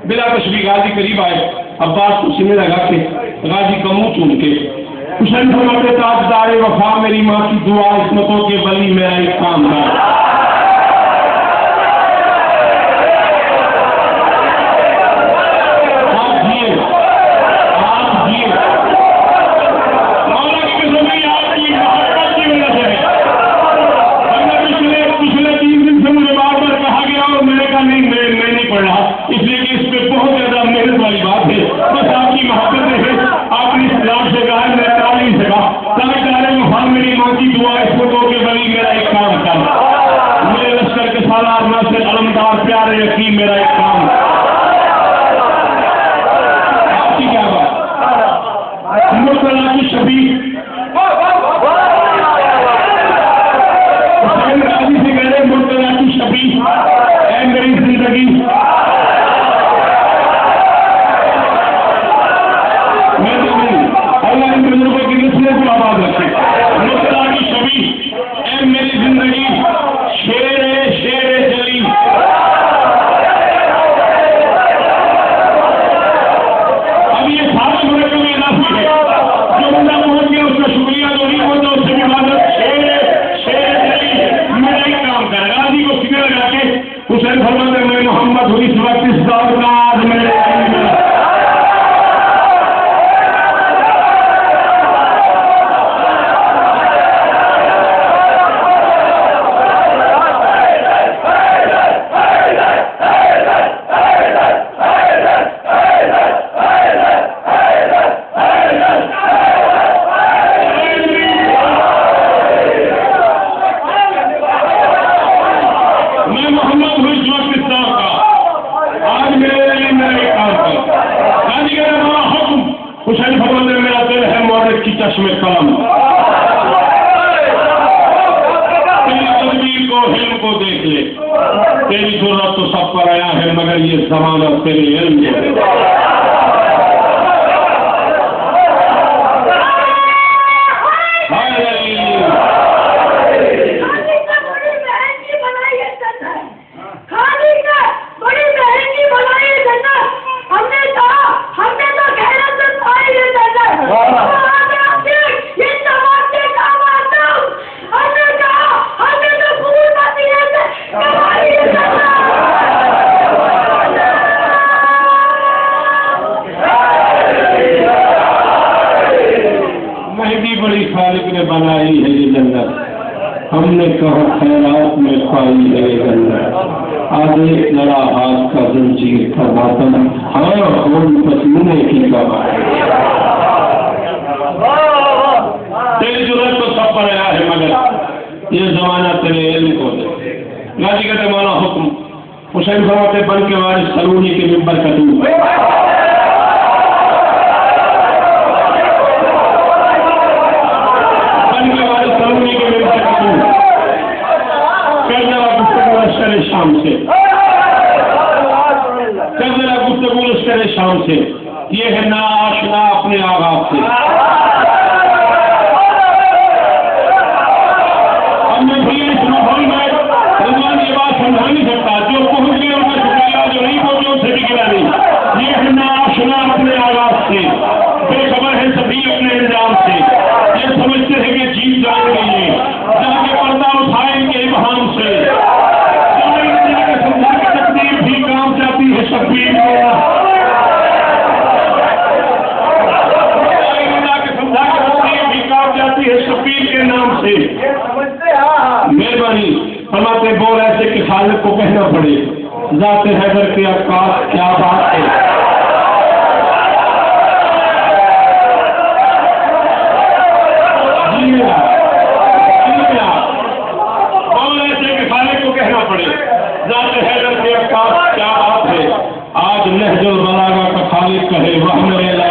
بلا تشبیہ غازی قریب آئے، عباس کو سینے لگا کے غازی کا منہ چوم کے حسین فرماتے تاجدار وفا میری ماں کی دعا عصمتوں کے ولی میرا ایک کام تھا. پیارے یقین میرا ایک کام آپ کی کیا بات مرتضیٰ کی شبیہ حسین غازی سے کہہ رہے مرتضیٰ کی شبیہ اے میری زندگی میں تو نہیں اللہ ان بزرگوں کی نسلوں کو آباد رکھے. مرتضیٰ کی شبیہ اے میری زندگی شیر جلی حسین فرماتے میں محمد ہوں اس وقت اس دور کا آج میرے حسین فرماتے میرا دل ہے مورد کی چشم قلم تیری تدبیر کو علم کو دیکھ لے تیری ضرورت تو سب پر آیا ہے مگر یہ زمانہ تیرے علم کو خالق نے بنائی ہے یہ جنت ہم نے کہا خیرات میں پائی ہے یہ جنت آگے لڑا ہاتھ کا زنجیر کا ماتم ہاں خون پسینے کی کمائی تیری ضرورت تو سب پر آیا ہے مگر یہ زمانہ تیرے علم کو دے. غازی کہتے مولا حکم حسین فرماتے بن کے وارث سلونی کے ممبر کا دور شام سے گفتگو لشکر شام سے یہ ہے نا آشنا اپنے آغاز سے ہم نے بھی اس ماحول میں رضوان یہ بات سمجھا نہیں سکتا جو پہنچ گئے ان کا شکریہ جو نہیں پہنچے ان سے بھی گرا نہیں. یہ ہے نا آشنا اپنے آغاز سے بے خبر ہے سبھی اپنے نظام سے یہ سمجھتے ہیں کہ جیت جائیں گے یہ جہاں کے پردہ اٹھائیں گے ابہام سے بھی کام جاتی ہے شبیر کے سمجھا کے بھی کام جاتی ہے شبیر کے نام سے. مہربانی فرماتے بول ایسے کہ خالق کو کہنا پڑے ذات حیدر کے عکاس کیا بات ہے. بول ایسے کہ خالق کو کہنا پڑے ذات حیدر کے عکاس کیا بات ہے. آج نہج البلاغہ کا خالق کہے وہ میرے لال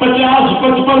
50-55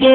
2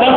10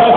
10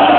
10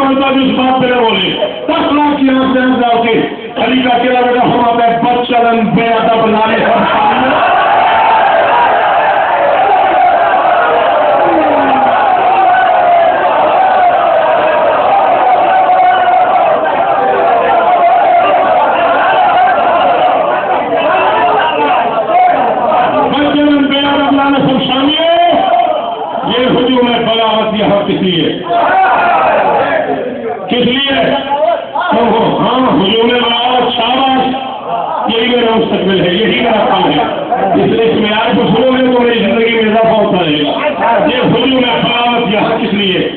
بولتا بھی اس بات پہ نہ بولے. 10 لاکھ کی آنکھ سے آنکھ ڈال کے علی کا کہنا بیٹا ہم آپ بد چلن بے ادب نالے کس لیے ہاں ہجوم بغاوت شاباش یہی میرا مستقبل ہے یہی میرا کام ہے اس لیے اس معیار کو سنو گے تو میری زندگی میں اضافہ ہوتا رہے گا. یہ ہجوم بغاوت یہاں کس لیے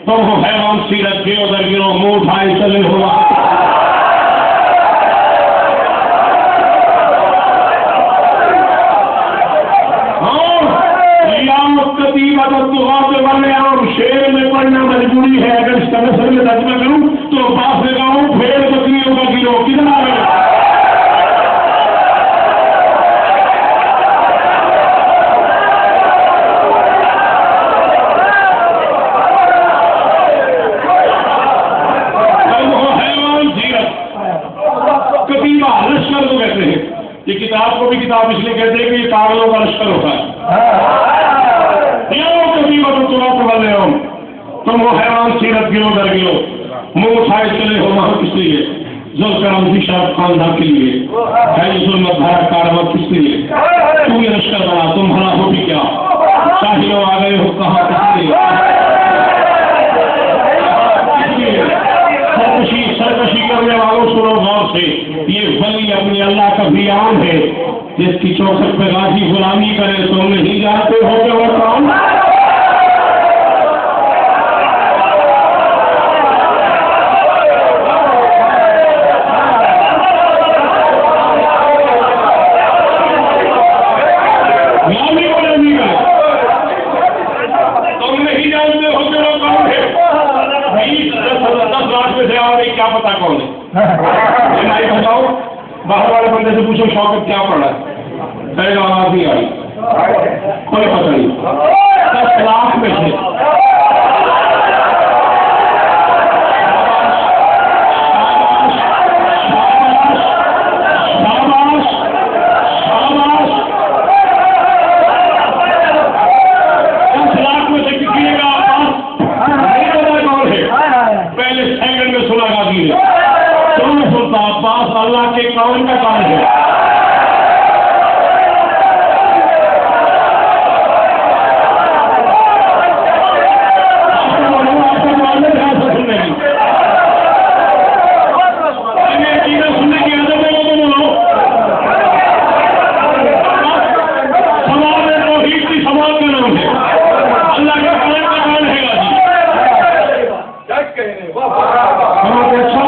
تم ہو حیوان سیرت گرو در گرو منہ اٹھائے چلے ہوا شیر میں پڑھنا مجبوری ہے. اگر اس کا نسل میں ترجمہ کروں تو باپ سے کہوں بھیڑ بکریوں کا گروہ کتنا ہے. حیوان سیرت کتیبہ لشکر کو کہتے ہیں. یہ کتاب کو بھی کتاب اس لیے کہتے ہیں کہ یہ پاگلوں کا لشکر ہوتا ہے. تم وہ حیوان سیرت گرو در گرو منہ اٹھائے چلے ہو وہاں کس لیے ذوالفقار شاہ خاندان کے لیے ہے ظلمت بھرا کارواں کس لیے تم یہ لشکر بنا تم بھلا ہو بھی کیا شاہیوں آ گئے ہو کہاں کس لیے سرکشی کرنے والوں سنو غور سے. یہ ولی اپنی اللہ کا بیان ہے جس کی چوکھٹ پہ غازی غلامی کرے تم نہیں جانتے ہو کہ وہ کون. کیا پتا کون ہے بتاؤ باہر والے بندے سے پوچھو شوکت کیا پڑھ رہا ہے کہے گا آواز نہیں آئی کوئی پتہ نہیں 10 لاکھ میں سے اللہ کے کون کا کام ہے. سننے کی عادت ہے وہ تو بولو سوال توحید کی سوال کا نام ہے. اللہ کا کون کا کام ہے اچھا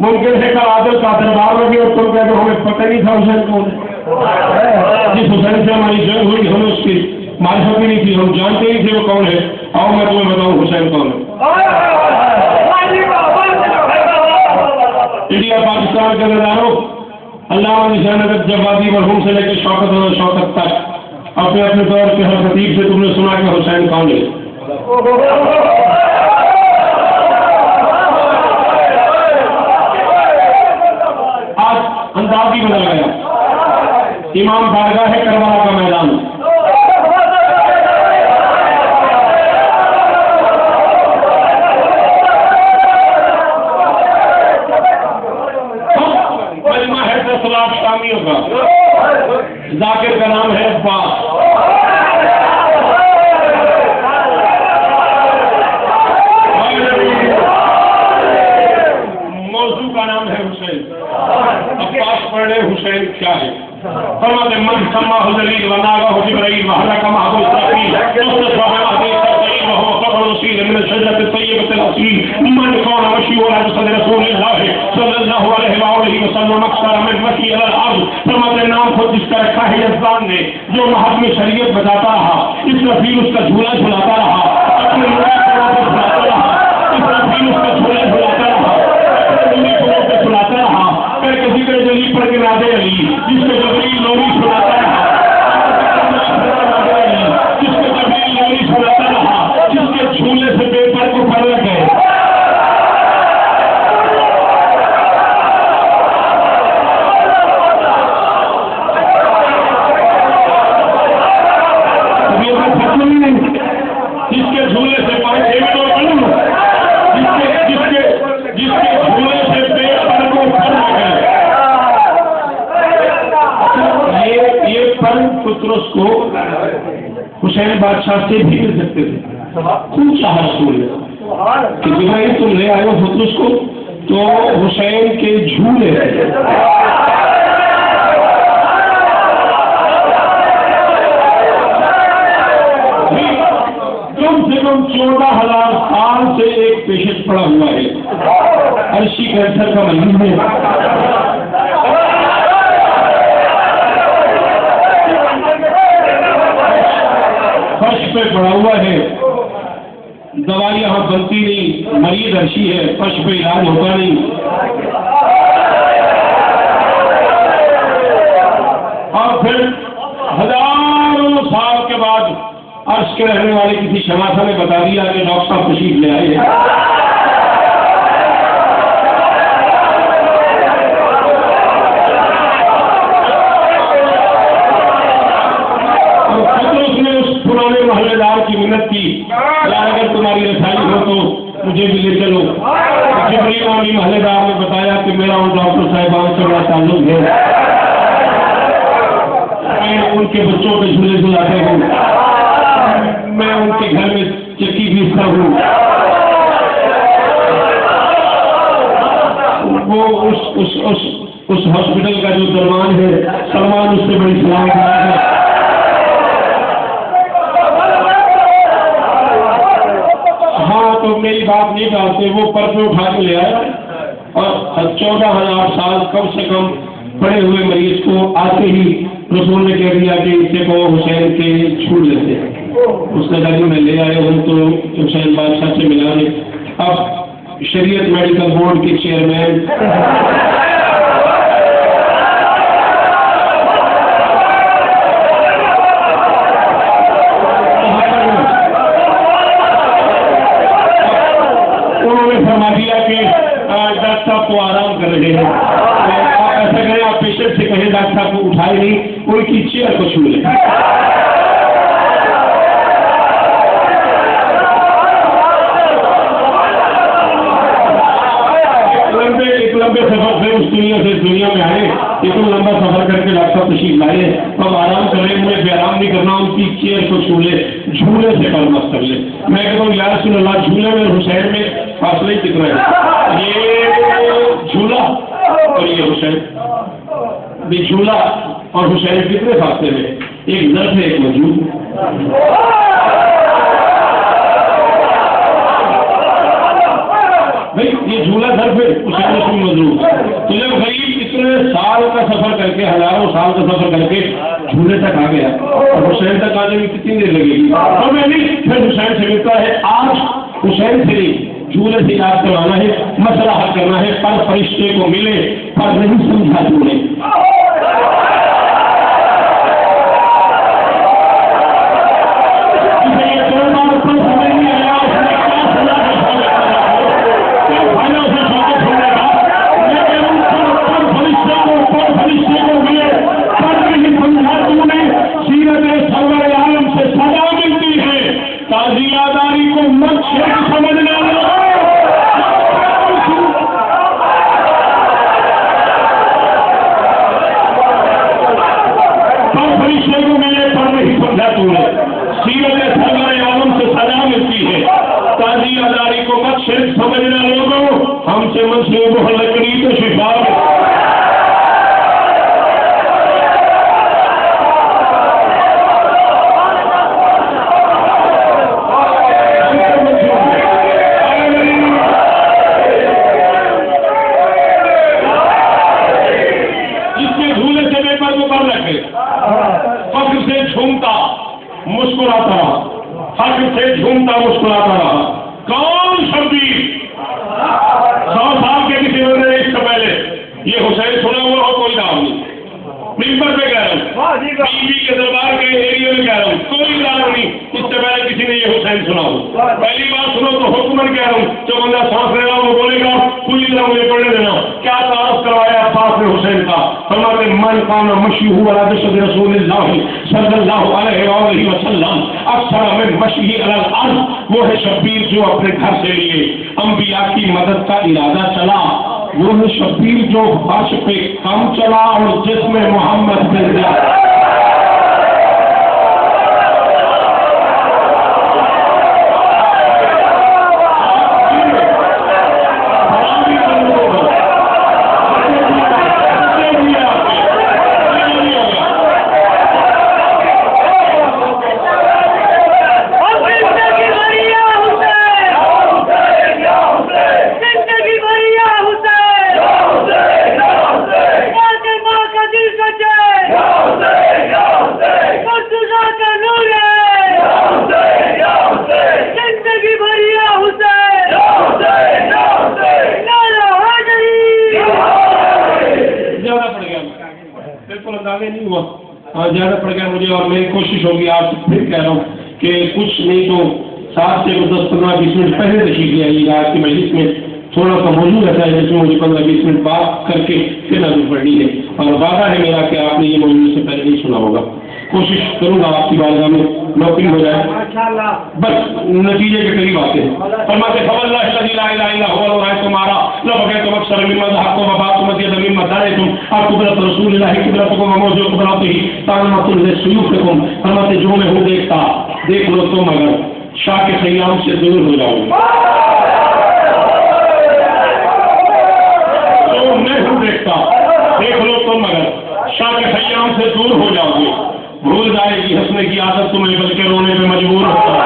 ممکن ہے کہ عادل کا دربار میں بھی اور تم کہتے ہو ہمیں پتہ نہیں تھا حسین کون ہے. جس حسین سے ہماری جنگ ہوئی ہمیں اس کی معرفت بھی نہیں تھی ہم جانتے نہیں تھے وہ کون ہے. آؤ میں تمہیں بتاؤں حسین کون ہے. انڈیا پاکستان کے نظاروں علامہ نشان اگر جوادی مرحوم سے لے کے شوکت اور شوکت تک اپنے اپنے دور کے ہر خطیب سے تم نے سنا کہ حسین کون ہے. انداز بھی بدل گیا. امام بارگاہ ہے کربلا کا میدان. مجمع ہے 10 لاکھ شامیوں کا. ذاکر کا نام ہے عباس. موضوع کا نام ہے حسین. عباس پڑھے حسین کیا ہے. فرماتے من سماہ الذلیل وناغہ جبرائیل وحلق معه الثقیل مصطفى حدیث الطیب وهو قبر رسول من الشجرة الطیبة الأصیل من كان مشي ولا بصدر رسول الله صلی اللہ علیہ وآلہ وسلم اکثر من مشی علی الارض. فرماتے نام خود جس کا رکھا ہے یزدان نے جو محکم شریعت بتاتا رہا اسرافیل اس کا جھولا جھلاتا رہا اپنے جھلاتا رہا اسرافیل اس کا جھولا جھلاتا رہا سناتا رہا. پھر کسی کا جلی پڑھ کے نادے علی جس کو جبریل نوری سناتا رہا جس کو جبریل نوری سناتا رہا جس کے جھولے سے بے پر کو پڑ گئے حسین بادشاہ سے بھی مل سکتے تھے. خوب چاہا رسول نے کہ جبرائیل تم لے آئے ہو پطرس کو تو حسین کے جھولے کم سے کم 14,000 سال سے ایک پیشنٹ پڑا ہوا ہے, عرشی کینسر کا مریض ہے. فرش پہ پڑا ہوا ہے, دوائی یہاں بنتی نہیں, مریض عرشی ہے, فرش پہ علاج ہوتا نہیں. اور پھر ہزاروں سال کے بعد عرش کے رہنے والے کسی شماسہ نے بتا دیا کہ ڈاکٹر صاحب تشریف لے آئے ہیں. پرانے محلے دار کی منت کی یار اگر تمہاری رسائی ہو تو مجھے بھی لے چلو. جبریل والی محلے دار نے بتایا کہ میرا ان ڈاکٹر صاحبان سے بڑا تعلق ہے, میں ان کے بچوں پہ جھولے جھلاتا ہوں, میں ان کے گھر میں چکی بیچتا ہوں. وہ اس ہاسپٹل کا جو درمان ہے سلمان اس سے بڑی سلام کرا ہے. تو میری بات نہیں ڈالتے, وہ پردے اٹھا کے لے آئے اور 14,000 سال کم سے کم پڑے ہوئے مریض کو آتے ہی رسول نے کہہ دیا کہ اسے کو حسین کے چھوڑ لیتے ہیں. اس نے کہا میں لے آئے ہوں تو حسین بادشاہ سے ملا دے. اب شریعت میڈیکل بورڈ کے چیئرمین تو آرام کر رہے ہیں, آپ ایسا کریں آپ پیشنٹ سے کہیں ڈاکٹر صاحب کو اٹھائے نہیں, کوئی کی چیئر کو چھو لیں. ایک لمبے سفر سے اس دنیا سے دنیا میں آئے, اتنا لمبا سفر کر کے ڈاکٹر صاحب تشریف لائے, اب آرام کر رہے, مجھے بھی آرام نہیں کرنا, ان کی چیئر کو چھو لے, جھولے سے کل مت کر لے. میں کہتا ہوں یا رسول اللہ جھولے میں حسین میں فاصلے کتنا ہے؟ یہ جھولا اور یہ حسین, بھی جھولا اور حسین کتنے فاصلے میں؟ ایک ظرف ہے, ایک موجود. بھائی یہ جھولا ظرف ہے, حسین رسول مضروب. تو جب غریب اتنے سال کا سفر کر کے, ہزاروں سال کا سفر کر کے جھولے تک آ گیا, اور حسین تک آنے میں کتنی دیر لگے گی؟ اور میں نہیں پھر حسین سے ملتا ہے. آج حسین سے جھولے سے یاد کروانا ہے, مسئلہ حل کرنا ہے, پر فرشتے کو ملے پر نہیں سمجھا جھولے. ہم سے منصوب لکڑی تو شفا جس کے جھولے سے بے پر وہ کر رکھے, فخر سے جھومتا مسکراتا رہا, فخر سے جھومتا مسکراتا رہا. کون شبیر 100 سال کے کسی بندے نے اس سے پہلے یہ حسین سنا ہوا ہو؟ کوئی نام نہیں. ممبر پہ کہہ رہا ہوں, بی بی کے دربار کے ایریا میں کہہ رہا ہوں, کوئی نام نہیں اس سے پہلے کسی نے یہ حسین سنا ہو. پہلی بار سنو تو حکمن کہہ رہا ہوں, جو بندہ سانس لے رہا ہوں وہ بولے گا پوری طرح مجھے پڑھنے دینا. کیا تعارف کروایا عباس نے حسین کا؟ فرماتے من کان مشیہ علی جسد رسول اللہ صلی اللہ علیہ وآلہ وسلم اکثر من مشیہ علی الارض, وہ ہے شبیر جو اپنے گھر سے لیے انبیاء کی مدد کا ارادہ چلا, وہ ہے شبیر جو فرش پہ کم چلا اور جسم محمد پہ گیا. آگے نہیں ہوا، زیادہ پڑ گیا مجھے، اور میری کوشش ہوگی آپ سے پھر کہہ رہا ہوں کہ کچھ نہیں تو 7 سے 10-15-20 منٹ پہلے تشریف لے آئیے گا. آج کی مجلس میں تھوڑا سا موضوع رہتا ہے جس میں مجھے 15-20 منٹ بات کر کے پھر نظر پڑنی ہے، اور وعدہ ہے میرا کہ آپ نے یہ موضوع سے پہلے نہیں سنا ہوگا. کوشش کروں گا آپ کی بارگاہ میں نوکری ہو جائے، بس نتیجے کے قریب آتے ہیں. فرماتے فواللہ الذی لا الہ الا هو لو رأیتم آرا لبغیتم اکثر مما ضحکتم وبعتم مزید مما دارتم اور قبلت رسول اللہ قبلتکم وموضوع قبلتہ تعلمت لسیوفکم. فرماتے جو میں ہوں دیکھتا دیکھ لو تم اگر شاہ کے خیام سے دور ہو جاؤ گے، جو میں ہوں دیکھتا دیکھ لو تم اگر شاہ کے خیام سے دور ہو جاؤ گے. بھول جائے گی ہنسنے کی عادت تمہیں بلکہ رونے پہ مجبور ہوتا ہے.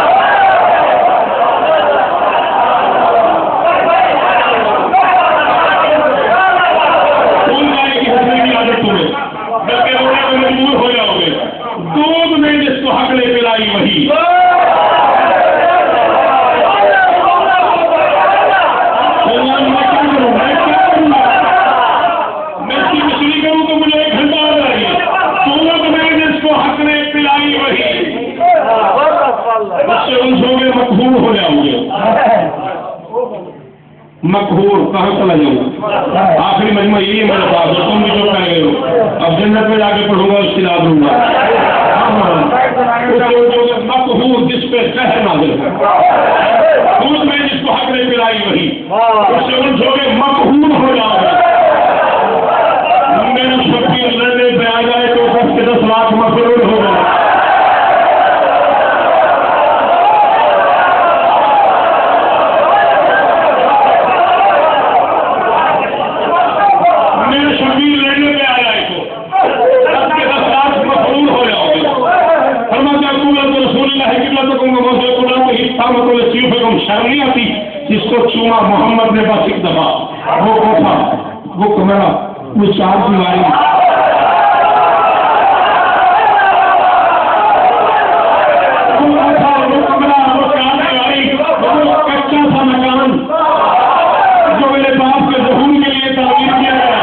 بھول جائے گی ہنسنے کی عادت تمہیں بلکہ رونے پہ مجبور ہو جاؤ گے. دودھ میں جس کو حق لے پلائی وہی مقہور ہو جاؤ گے. مقہور کہاں چلا جاؤں گا؟ آخری مجمع یہی ہے میرے پاس، اور تم بھی جو کہہ گئے ہو. اب جنت میں جا کے پڑھوں گا اس کی یاد لوں گا. مقہور جس پہ قہر نازل ہے، دودھ میں جس کو حق نے پلائی وہی، اس سے الجھو گے مقہور ہو جاؤ گے. میرا شبیر لڑنے پہ آ جائے تو 10 لاکھ مقرور ہو جائے. شرم نہیں آتی جس کو چوما محمد نے بس ایک دفعہ، وہ کون تھا؟ وہ کمرہ، وہ 4 دیواری، وہ کچا سا مکان جو میرے باپ کے ظہور کے لیے تعمیر کیا گیا.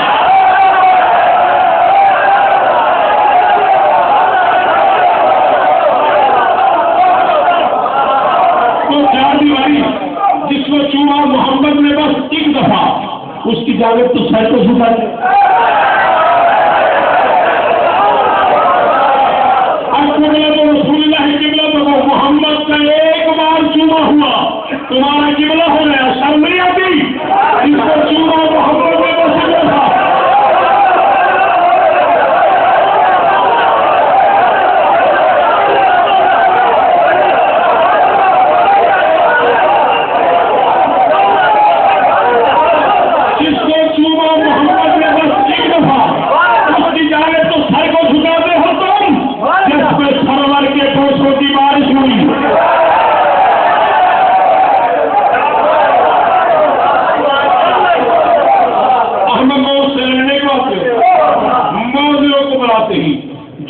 جس کو چوما محمد نے بس ایک دفعہ، اس کی جانب تو سر کو جھکا دے. رسول اللہ قبلہ تو محمد کا ایک بار چوما ہوا تمہارا قبلہ ہو گیا. شرم نہیں آتی جس کو چوما محمد نے بس ایک دفعہ.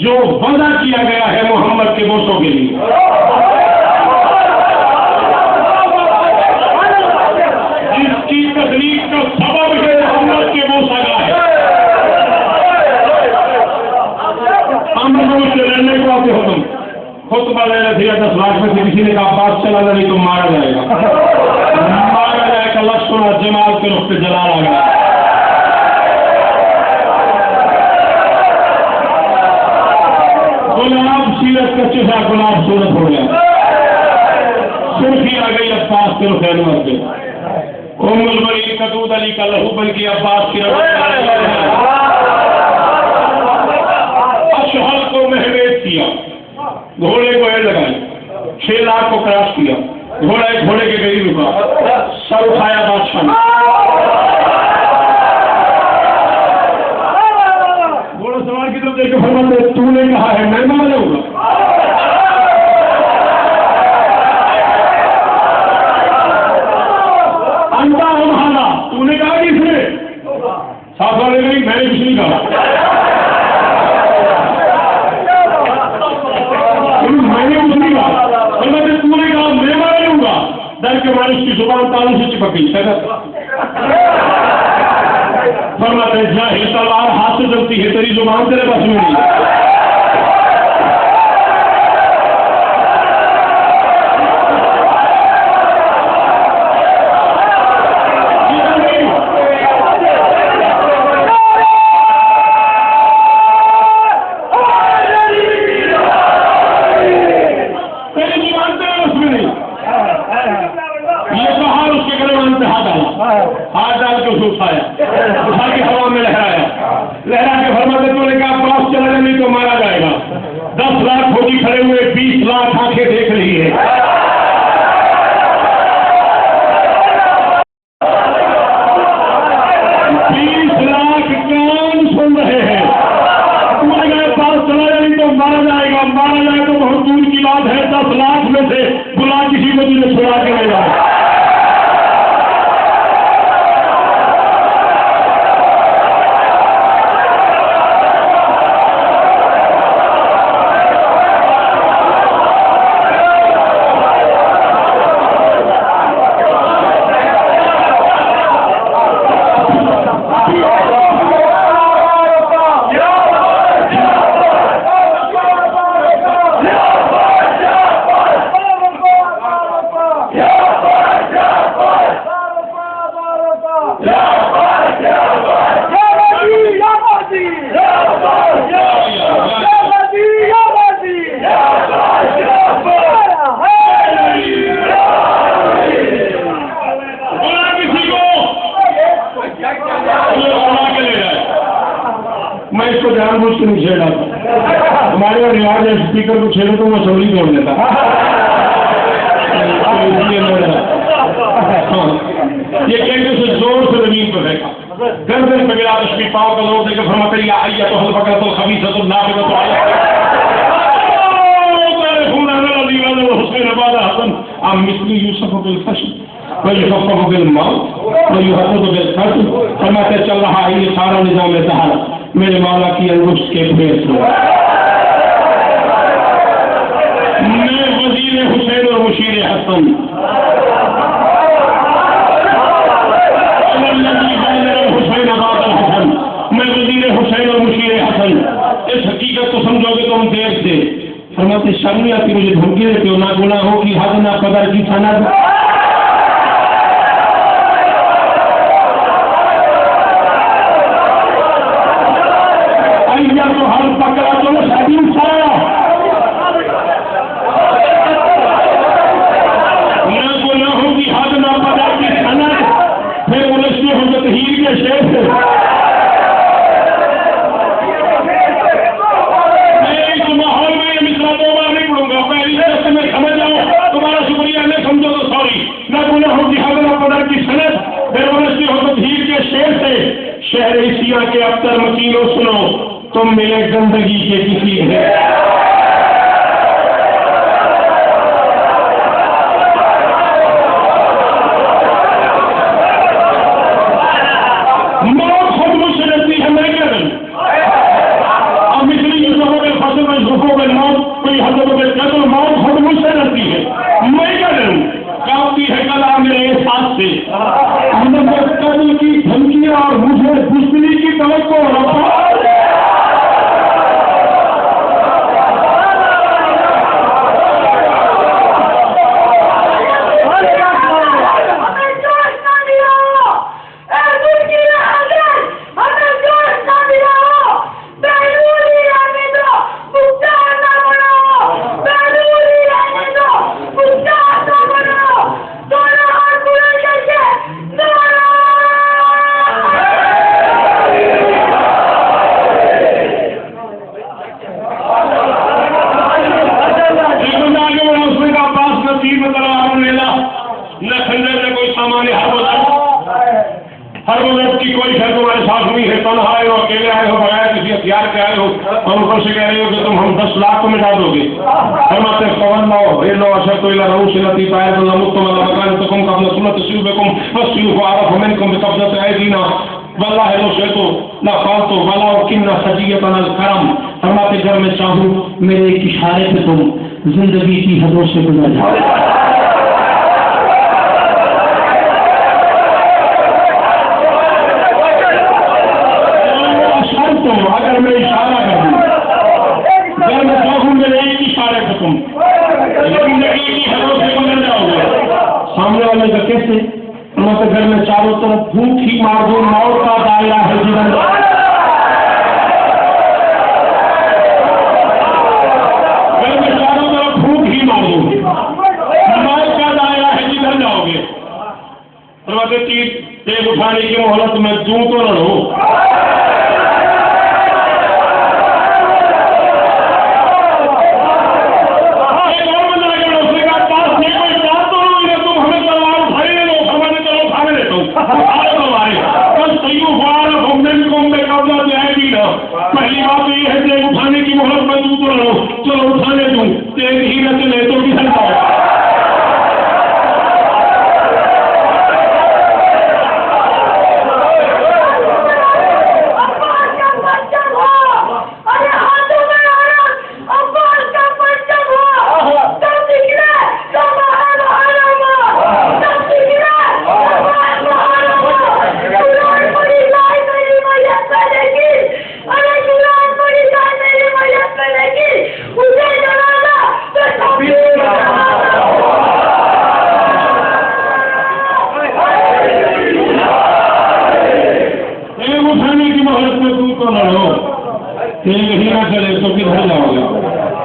جو وعدہ کیا گیا ہے محمد کے بوسوں کے لیے، جس کی تکلیف کا سبب ہے محمد کے بوسا کا ہے. ہم لوگوں سے لڑنے کو آتے ہو تم خطبہ لے رہے تھے 10 لاکھ میں سے کسی نے کہا بات چلا نہیں تو مارا جائے گا. مارا جائے گا لشکر جمال کے رخ پہ جلال آ گیا. گلاب سیرت کا چہرہ گلاب صورت ہو گیا. سرخی آ گئی عباس کے رخ انور پہ. ام البری کا دودھ علی کا لہو بن کے عباس کی اشہر کو محمیز کیا، گھوڑے کو ایڈ لگائی، 6 لاکھ کو کراش کیا. گھوڑا ایک گھوڑے کے قریب رکا، سر اٹھایا بادشاہ نے. گھوڑا سوار کی طرف دیکھ کے فرماتے تو نے کہا ہے میں نہ لوں گا. انتا ہمارا تو نے کہا کس نے؟ ساتھ والے نہیں، میں نے کچھ نہیں کہا. میں نے کچھ نہیں کہا. تو نے کہا میں مار لوں گا. ڈر کے مارے اس کی زبان تالوں سے چپک گئی. فرماتے ہیں جاہل تلوار ہاتھ سے چلتی ہے، تیری زبان تیرے بس میں نہیں ہے۔ ہاتھ ڈال کے اسے اٹھا کے ہوا میں لہرایا کے فرماتے تو نے کہا پاس چلا جائے نہیں تو مارا جائے گا۔ 10 لاکھ فوجی کھڑے ہوئے، 20 لاکھ آنکھیں دیکھ رہی ہے۔ 20 لاکھ کان سن رہے ہیں۔ تمہارے گھر پاس چلا جائے نہیں تو مارا جائے گا، مارا جائے تو بہت دور کی بات ہے، 10 لاکھ میں سے بلا کسی کو تجھے چھڑا کے لے جائے۔ میں اس کو جان بوجھ کے نہیں چھیڑا تھا، ہمارے یہاں رواج ہے اسپیکر کو چھیڑے تو وہ سوری توڑ لیتا۔ یہ کہتے سے زور سے زمین پہ پھینکا، گردن پہ گرا، تشبیہ پاؤں کا زور دے کے فرماتا ہے یا ایتھا البقرۃ الخبیثۃ النابغۃ حسن نبادا حسن عن مثل یوسف بالخشن ویخفف بالموت ویحفظ بالقتل۔ فرماتے چل رہا ہے یہ سارا نظام سہارا میرے مولا کی انگشت کے پھیر سے۔ میں وزیر حسین اور مشیر حسن، حسین آباد الحسن، میں وزیر حسین اور مشیر حسن، اس حقیقت کو سمجھو گے تو ہم دیکھ سے۔ فرماتے شرمی آتی مجھے دھمکی دیتے ہو، نہ گناہوں کی حد نہ قدر کی سند۔ تو ہر پکڑا تو شادی سارا نہ گناہوں کی حد نہ قدر کی سند، پھر الجھتے ہو تطہیر کے شیر سے۔ میں اس ماحول میں یہ مثلا 2 بار نہیں پڑھوں گا، پہلی دست میں سمجھ جاؤ، تمہارا شکریہ نہیں سمجھو تو سوری۔ نہ گناہوں کی حد نہ قدر کی سند، پھر الجھتے ہو تطہیر کے شیر سے۔ شہر ایشیا کے ابتر مکینوں سنو، تم ملے گندگی کے کسی ہے۔ موت خود مجھ سے ڈرتی ہے، میں کیا کروں؟ اب مثلی یوسف بالفصل ویخفف بالموت ویحفظ بالقتل، موت خود مجھ سے ڈرتی ہے، میں کیا کروں؟ کانپتی ہے کلا میرے احساس سے، اندر سے قتل کی دھمکیاں اور مجھے دشمنی کی توقع رکھا۔ ہر مذہب کی کوئی شرط تمہارے ساتھ نہیں ہے، تنہا آئے ہو، اکیلے آئے ہو، بغیر کسی ہتھیار کے آئے ہو، اور اوپر سے کہہ رہے ہو کہ تم ہم 10 لاکھ کو مٹا دو گے۔ فرماتے ہیں فواللہ الا اشرت الى رؤوس التي طائر لمتم على مكانتكم قبل سنة سلوككم والسلوك اعرف منكم بقبضة ايدينا والله لو شئت لقالت ولكن خجيتنا الكرم۔ فرماتے اگر میں چاہوں میرے ایک اشارے پہ تم زندگی کی حدوں سے گزر جاؤ۔ تو گھر میں چاروں طرف بھوک ہی مار دو، موت کا دائرہ ہے جدھر گھر میں چاروں طرف بھوک ہی مار دو، موت کا دائرہ ہے جدھر جاؤ گے۔ تیز اٹھانے کی مہلت میں دوں تو نہ لو، پہلی بات تو یہ ہے کہ اٹھانے کی مہلت میں دوں تو نہ لو، چلو اٹھانے دوں، تیز ہی نہ چلے تو کدھر جاؤ۔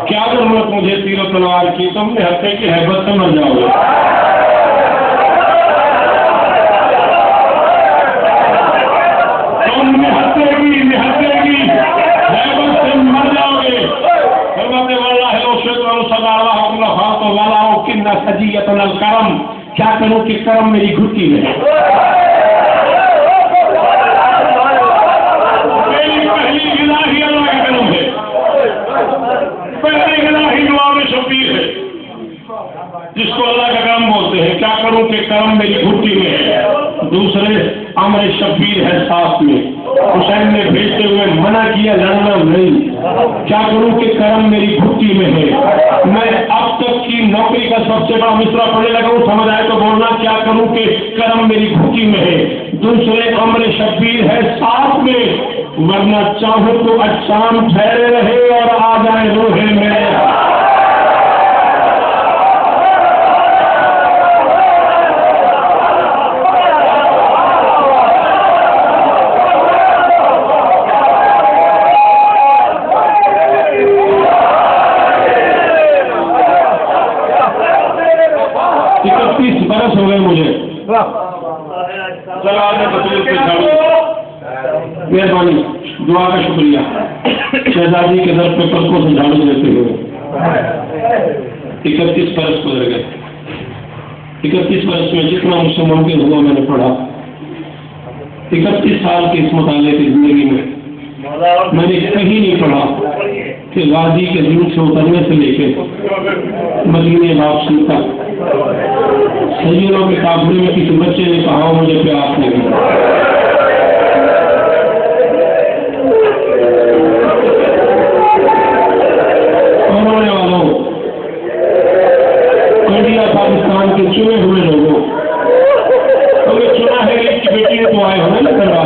کیا ضرورت مجھے تیر و تلوار کی، تم نے ہتھے کی ہیبت سے مر جاؤ گے۔ تم نے ہتھے کی ہیبت سے مر جاؤ گے۔ کرم، کیا کروں کہ کرم میری گھٹی میں ہے۔ میری پہلی غذا ہی اللہ کا کرم ہے، پہلی غذا ہی دعا میں شبیر ہے، جس کو اللہ کا کرم بولتے ہیں۔ کیا کروں کہ کرم میری گھٹی میں ہے۔ دوسرے امر شبیر ہے ساتھ میں، حسین نے بھیجتے ہوئے منع کیا لڑنا نہیں۔ کیا کروں کہ کرم میری گھٹی میں ہے۔ میں اب تک کی نوکری کا سب سے بڑا مصرع پڑھنے لگا ہوں، سمجھ آئے تو بولنا، کیا کروں کہ کرم میری گھٹی میں ہے۔ دوسرے امر شبیر ہے ساتھ میں، ورنہ چاہو تو اجسام ٹھہرے رہے اور آ جائے روح میں۔ برس ہو گئے مجھے، چلو آج مہربانی، دعا کا شکریہ۔ شہزادی کے در پہ پلکوں سے جھاڑو دیتے ہوئے 31 برس گزر گئے۔ 31 برس میں جتنا مجھ سے ممکن ہوا میں نے پڑھا۔ 31 سال کی اس مطالعے کی زندگی میں میں نے کہیں نہیں پڑھا کہ غازی کے دن سے اترنے سے لے کے مدینے واپسی تک سیدوں کے قافلے میں کسی بچے نے کہا مجھے پیاس لگی۔ کمانے والوں، انڈیا پاکستان کے چنے ہوئے لوگوں، ہم نے چنا ہے کہ کی بیٹی نے تو آئے ہونے نہ کروا۔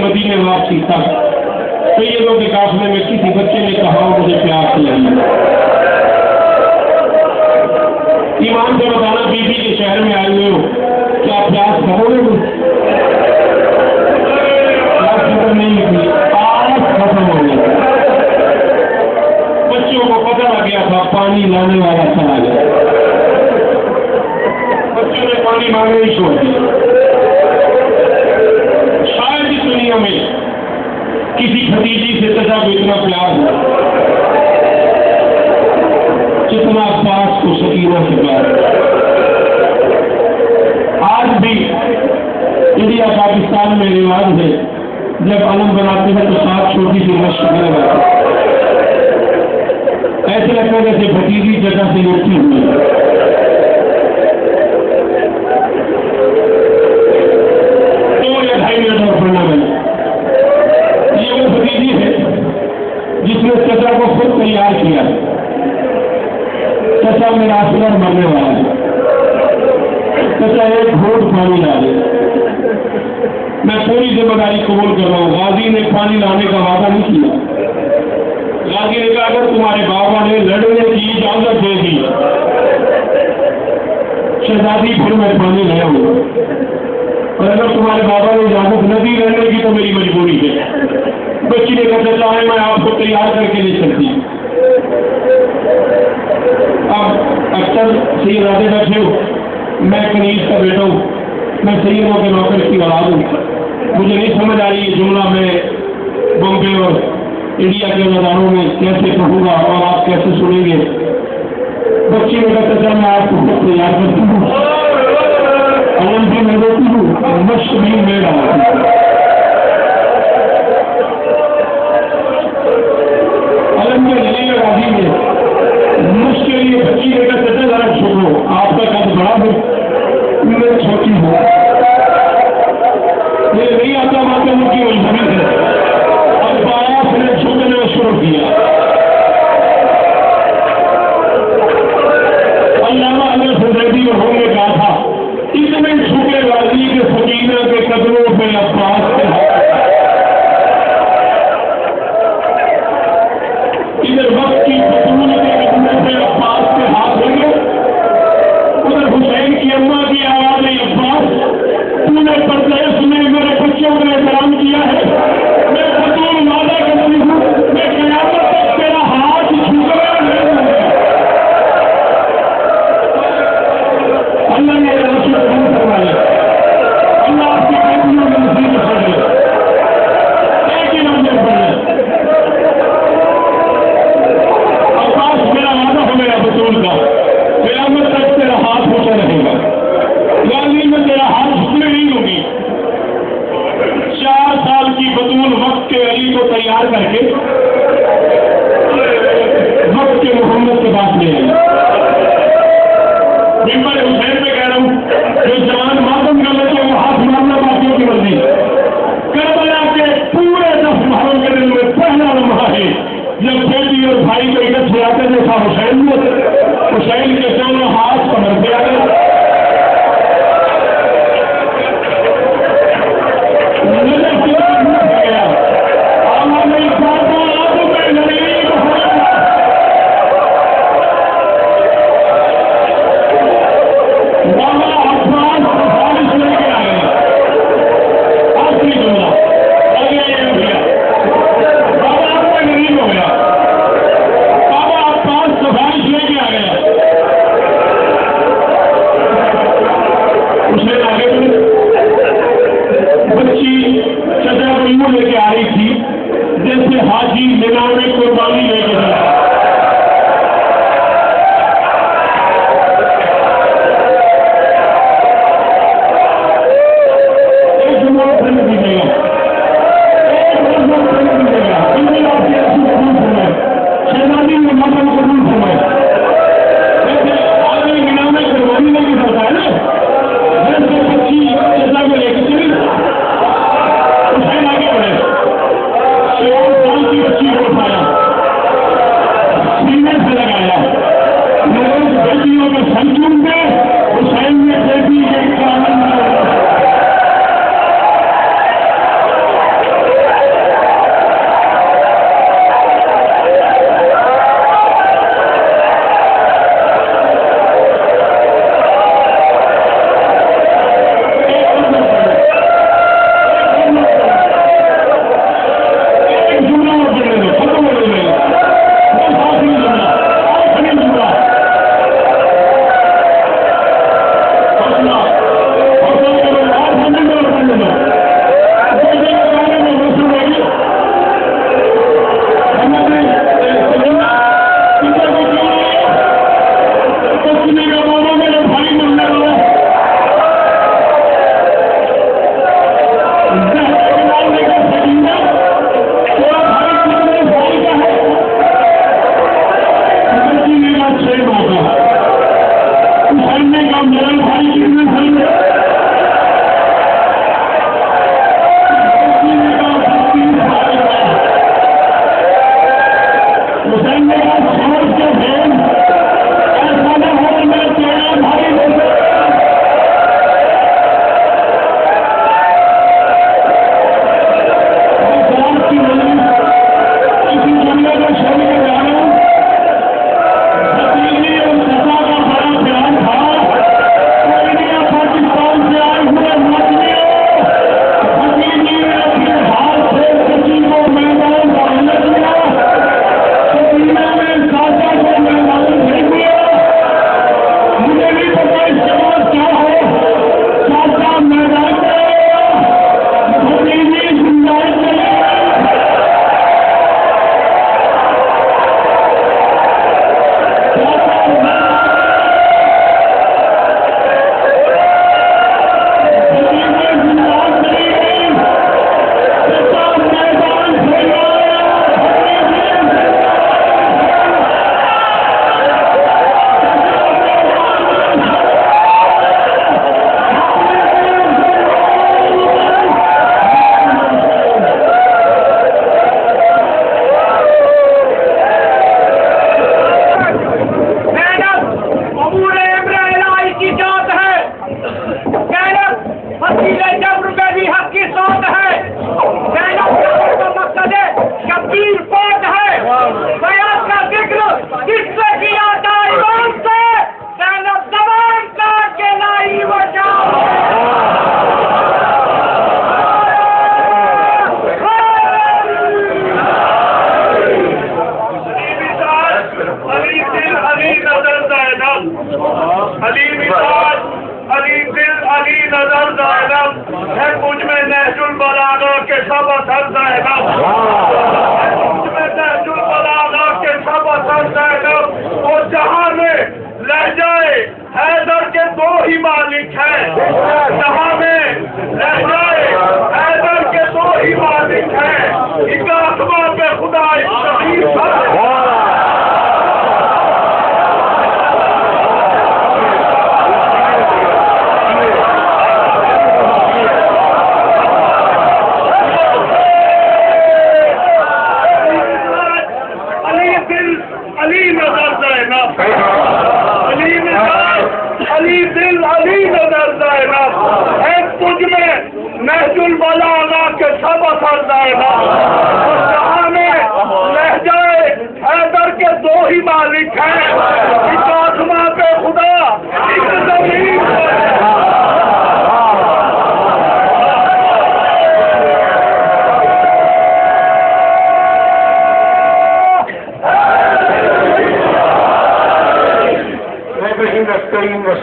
مدینے واپسی تک سیدوں کے قافلے میں کسی بچے نے کہا مجھے پیاس لگی۔ ایمان سے بتانا، بی بی کے شہر میں آئے ہوئے ہو، کیا پیاس کھاؤ گے؟ پیاس ختم نہیں ہوئی، آس ختم ہو گئی۔ بچوں کو پتہ لگ گیا تھا پانی لانے والا چلا گیا، بچوں نے پانی مانگنے ہی چھوڑ دیا۔ دنیا میں کسی بھتیجی سے چچا کو اتنا پیار ہو جتنا عباس کو سکینہ سے پیار۔ آج بھی انڈیا پاکستان میں رواج ہے، جب علم بناتے ہیں تو ساتھ چھوٹی سی مشق لگاتے ہیں، ایسے لگتا ہے جیسے بھتیجی جگہ سے اٹھی ہوئی۔ 2 یا 2.5 منٹ اور پڑھنا میں، یہ وہ بھتیجی ہے اس نے چچا کو خود تیار کیا، چچا میرا اصغر مرنے والا ہے، چچا ایک گھونٹ پانی لا دے، میں پوری ذمہ داری قبول کر رہا ہوں۔ غازی نے پانی لانے کا وعدہ نہیں کیا، غازی نے کہا اگر تمہارے بابا نے لڑنے کی اجازت دے دی شہزادی پھر میں پانی لے آؤں گا، اور اگر تمہارے بابا نے اجازت نہ دی رہنے کی تو میری مجبوری ہے۔ بچی نے کہا چاہے میں آپ کو تیار کر کے لے سکتی۔ اب اکثر سید آدھے بیٹھے ہو، میں کنیز کا بیٹا ہوں، میں سیدوں کے نوکر کی اولاد ہوں، مجھے نہیں سمجھ آ رہی یہ جملہ میں بمبے اور انڈیا کے میدانوں میں کیسے کہوں گا اور آپ کیسے سنیں گے۔ بچی نے کہا چچا میں آپ کو خود تیار کرتی ہوں، علم بھی میں دیتی ہوں، مشق بھی میں ڈالتی ہوں۔ علم کے ذریعے راضی میں مشق کے لیے بچی نے کہا چچا ذرا چھوڑو، آپ کا قد بڑا ہو میں چھوٹی ہوں، یہ نہیں آتا ماتا ان کی مجبوری ہے۔ اب باپ نے جھکنا شروع کیا۔ علامہ اگر حدیبی مرحوم نے کہا تھا اتنے جھکے غازی کے سکینہ کے قدموں پہ عباس کے ادھر وقت کی بطول کے قدموں پہ عباس کے ہاتھ ہوں گے، ادھر حسین کی اماں کی آواز ہے عباس تو نے پردیس میں میرے بچوں کو احترام کیا ہے، میں بطول وعدہ کرتی ہوں میں قیامت تک تیرا ہاتھ جھکا نہیں ہوں گا۔ اللہ نے رسول بند کروایا، اللہ آپ کی بیٹیوں میں نصیب کر دے، ایک ہی نمبر پر ہے عباس میرا وعدہ ہو گیا بطول کا، قیامت تک تیرا ہاتھ اونچا رہے گا، غازی میں تیرا ہاتھ جھکنے نہیں ہوگی۔ 4 سال کی بطول وقت کے علی کو تیار کر کے وقت کے محمد کے پاس لے آئی۔ ممبر حسین میں کہہ رہا ہوں جو جوان ماتم کر لیتے وہ ہاتھ مارنا باقیوں کی مرضی۔ کربلا کے پورے 10 محرم کے دن میں پہلا لمحہ ہے جب بیٹی اور بھائی کو اکٹھے آتے دیکھا حسین نے، حسین کے دونوں ہاتھ کمر پہ آ گئے، جہاں میں لہجائے حیدر کے دو ہی مالک ہیں، ایک آسماں پہ خدا نہج البلاغہ کے سب اثر دائنا، اور جہاں میں لہجائے حیدر کے دو ہی مالک ہیں، ایک آسماں پہ خدا ایک زمین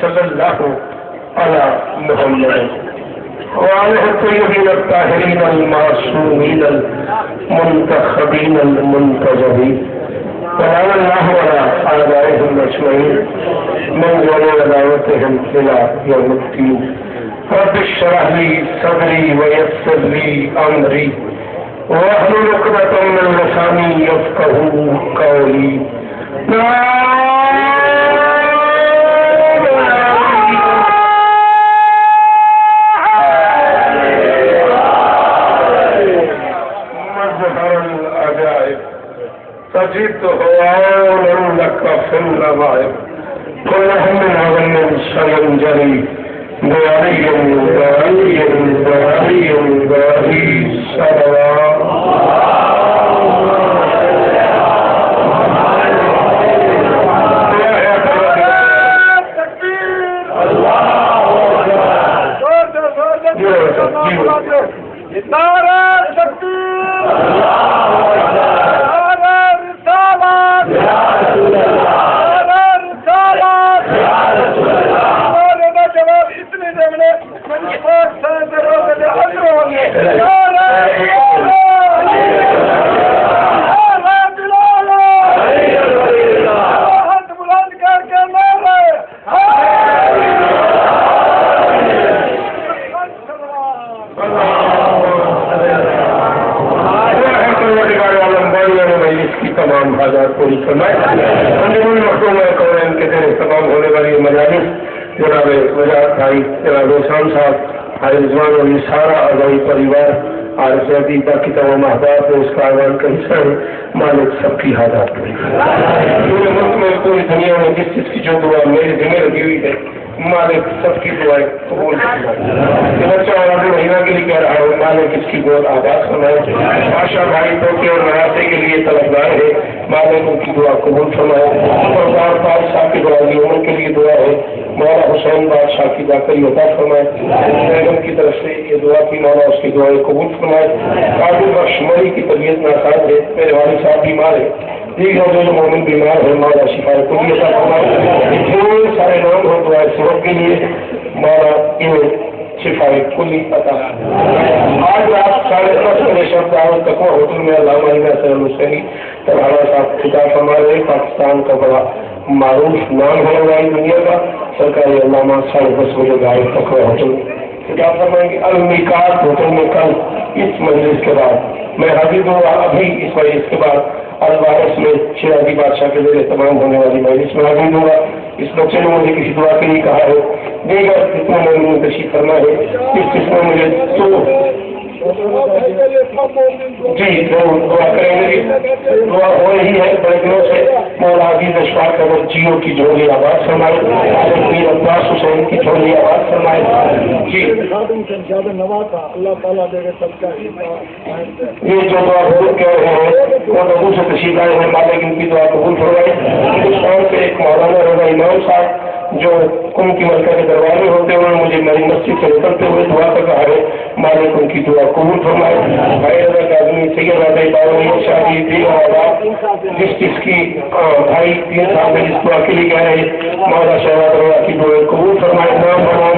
صلی اللہ علی محمد وعلى الطيبين الطاهرين المعصومين المنتخبين المنتجبين ونعم الله ولا آبائهم أجمعين من جميع دعوتهم إلى يوم الدين. رب اشرح لي صدري ويسر لي أمري واحلل عقدة من لساني يفقهوا قولي. فجئت هوانا لك في النظائر كل هم غم سينجلي باري باري باري باري صلوات باقی تمام احباب اس کا اعلان کا حصہ ہے. مالک سب کی حاجات پوری پورے ملک میں پوری دنیا میں جس چیز کی جو دعا میری ذمہ لگی ہوئی ہے مالک سب کی دعائیں قبول بچہ اور آدمی مہینہ کے لیے کہہ رہا ہوں مالک اس کی بہت آباد فرمائے. آشا بھائی پوتے اور نراسے کے لیے طلبگار ہے مالک ان کی دعا قبول فرمائے. اور صاحب کی دعا عمر کے لیے دعا ہے مولا حسین بادشاہ کی داخلی عطا فرمائے. بیگم کی طرف سے یہ دعا کی مولا اس کی دعائیں قبول فرمائے. قابل بخش مری کی طبیعت ناساز ہے میرے والد صاحب بیمار ہے دیگر جو مومن بیمار ہے مولا شفا کلی عطا فرمائے. اتنے سارے نام ہو دعائیں سبب کے لیے مولا انہیں شفا کلی عطا. آج رات 10:30 بجے شب دعوت تک ہوٹل میں علامہ سید حسینی تمہارا صاحب خطاب فرما رہے. پاکستان کا بڑا معروف نام ہے والی دنیا کا سرکاری علامہ 10:30 بجے دعوت تک ہوٹل خطاب فرمائیں گے. المیقات ہوٹل میں کل اس مجلس کے بعد میں حاضر ہوں. ابھی اس مجلس کے بعد الوارث میں شیرازی بادشاہ کے ذریعے تمام ہونے والی مجلس میں حاضر ہوں گا. اس بچے نے مجھے کسی دعا کے لیے کہا ہے. دیگر جتنا میں تشریف کرنا ہے اس قسم میں مجھے جی دعا کریں گے. دعا ہو رہی ہے بڑے دنوں سے. مولا عزیز اشفاق کا جیو کی جھولی آواز فرمائے. عباس حسین کی جھولی آواز فرمائے. جی اللہ تعالیٰ یہ جو دعا قبول کر رہے ہیں وہ لوگوں سے تشریف آئے ہیں مالک ان کی دعا قبول فرمائے. ہندوستان سے ایک مولانا رضا امام صاحب جو کم کی ملکہ کے دربار میں ہوتے ہوئے مجھے میری مسجد سے نکلتے ہوئے دعا کر رہا ہے مالک ان کی دعا قبول فرمائے. بھائی رضا کا آدمی سید رضا باوری شادی دی اور جس کی بھائی 3 سال میں جس دعا کے لیے گئے ہیں مولا شہباز رضا کی دعا قبول فرمائے. نام بنائے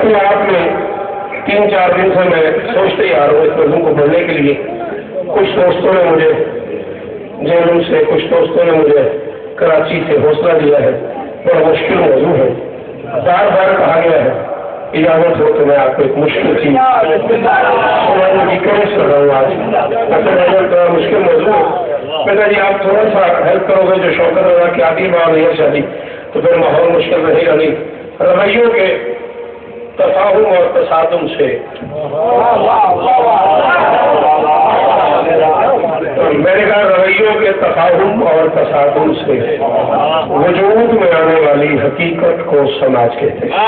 اپنے آپ میں 3-4 دن سے میں سوچتے ہی آ رہا ہوں اس موضوع کو پڑھنے کے لیے. کچھ دوستوں نے مجھے جیلوں سے، کچھ دوستوں نے مجھے کراچی سے حوصلہ دیا ہے. بڑا مشکل موضوع ہے، بار بار کہا گیا ہے. اجازت ہو تو میں آپ کو ایک مشکل چیز سنانے کی کوشش کر رہا ہوں آج. اصل مشکل موضوع ہے. بیٹا جی آپ تھوڑا سا ہیلپ کرو گے جو شوکت رضا کی آدھی ماں نہیں ہے شادی، تو پھر ماحول مشکل رہے گا نہیں. رویوں کے تفاہم اور تصادم سے میں نے کہا رویوں کے تفاہم اور تصادم سے وجود میں آنے والی حقیقت کو سماج کہتے ہیں.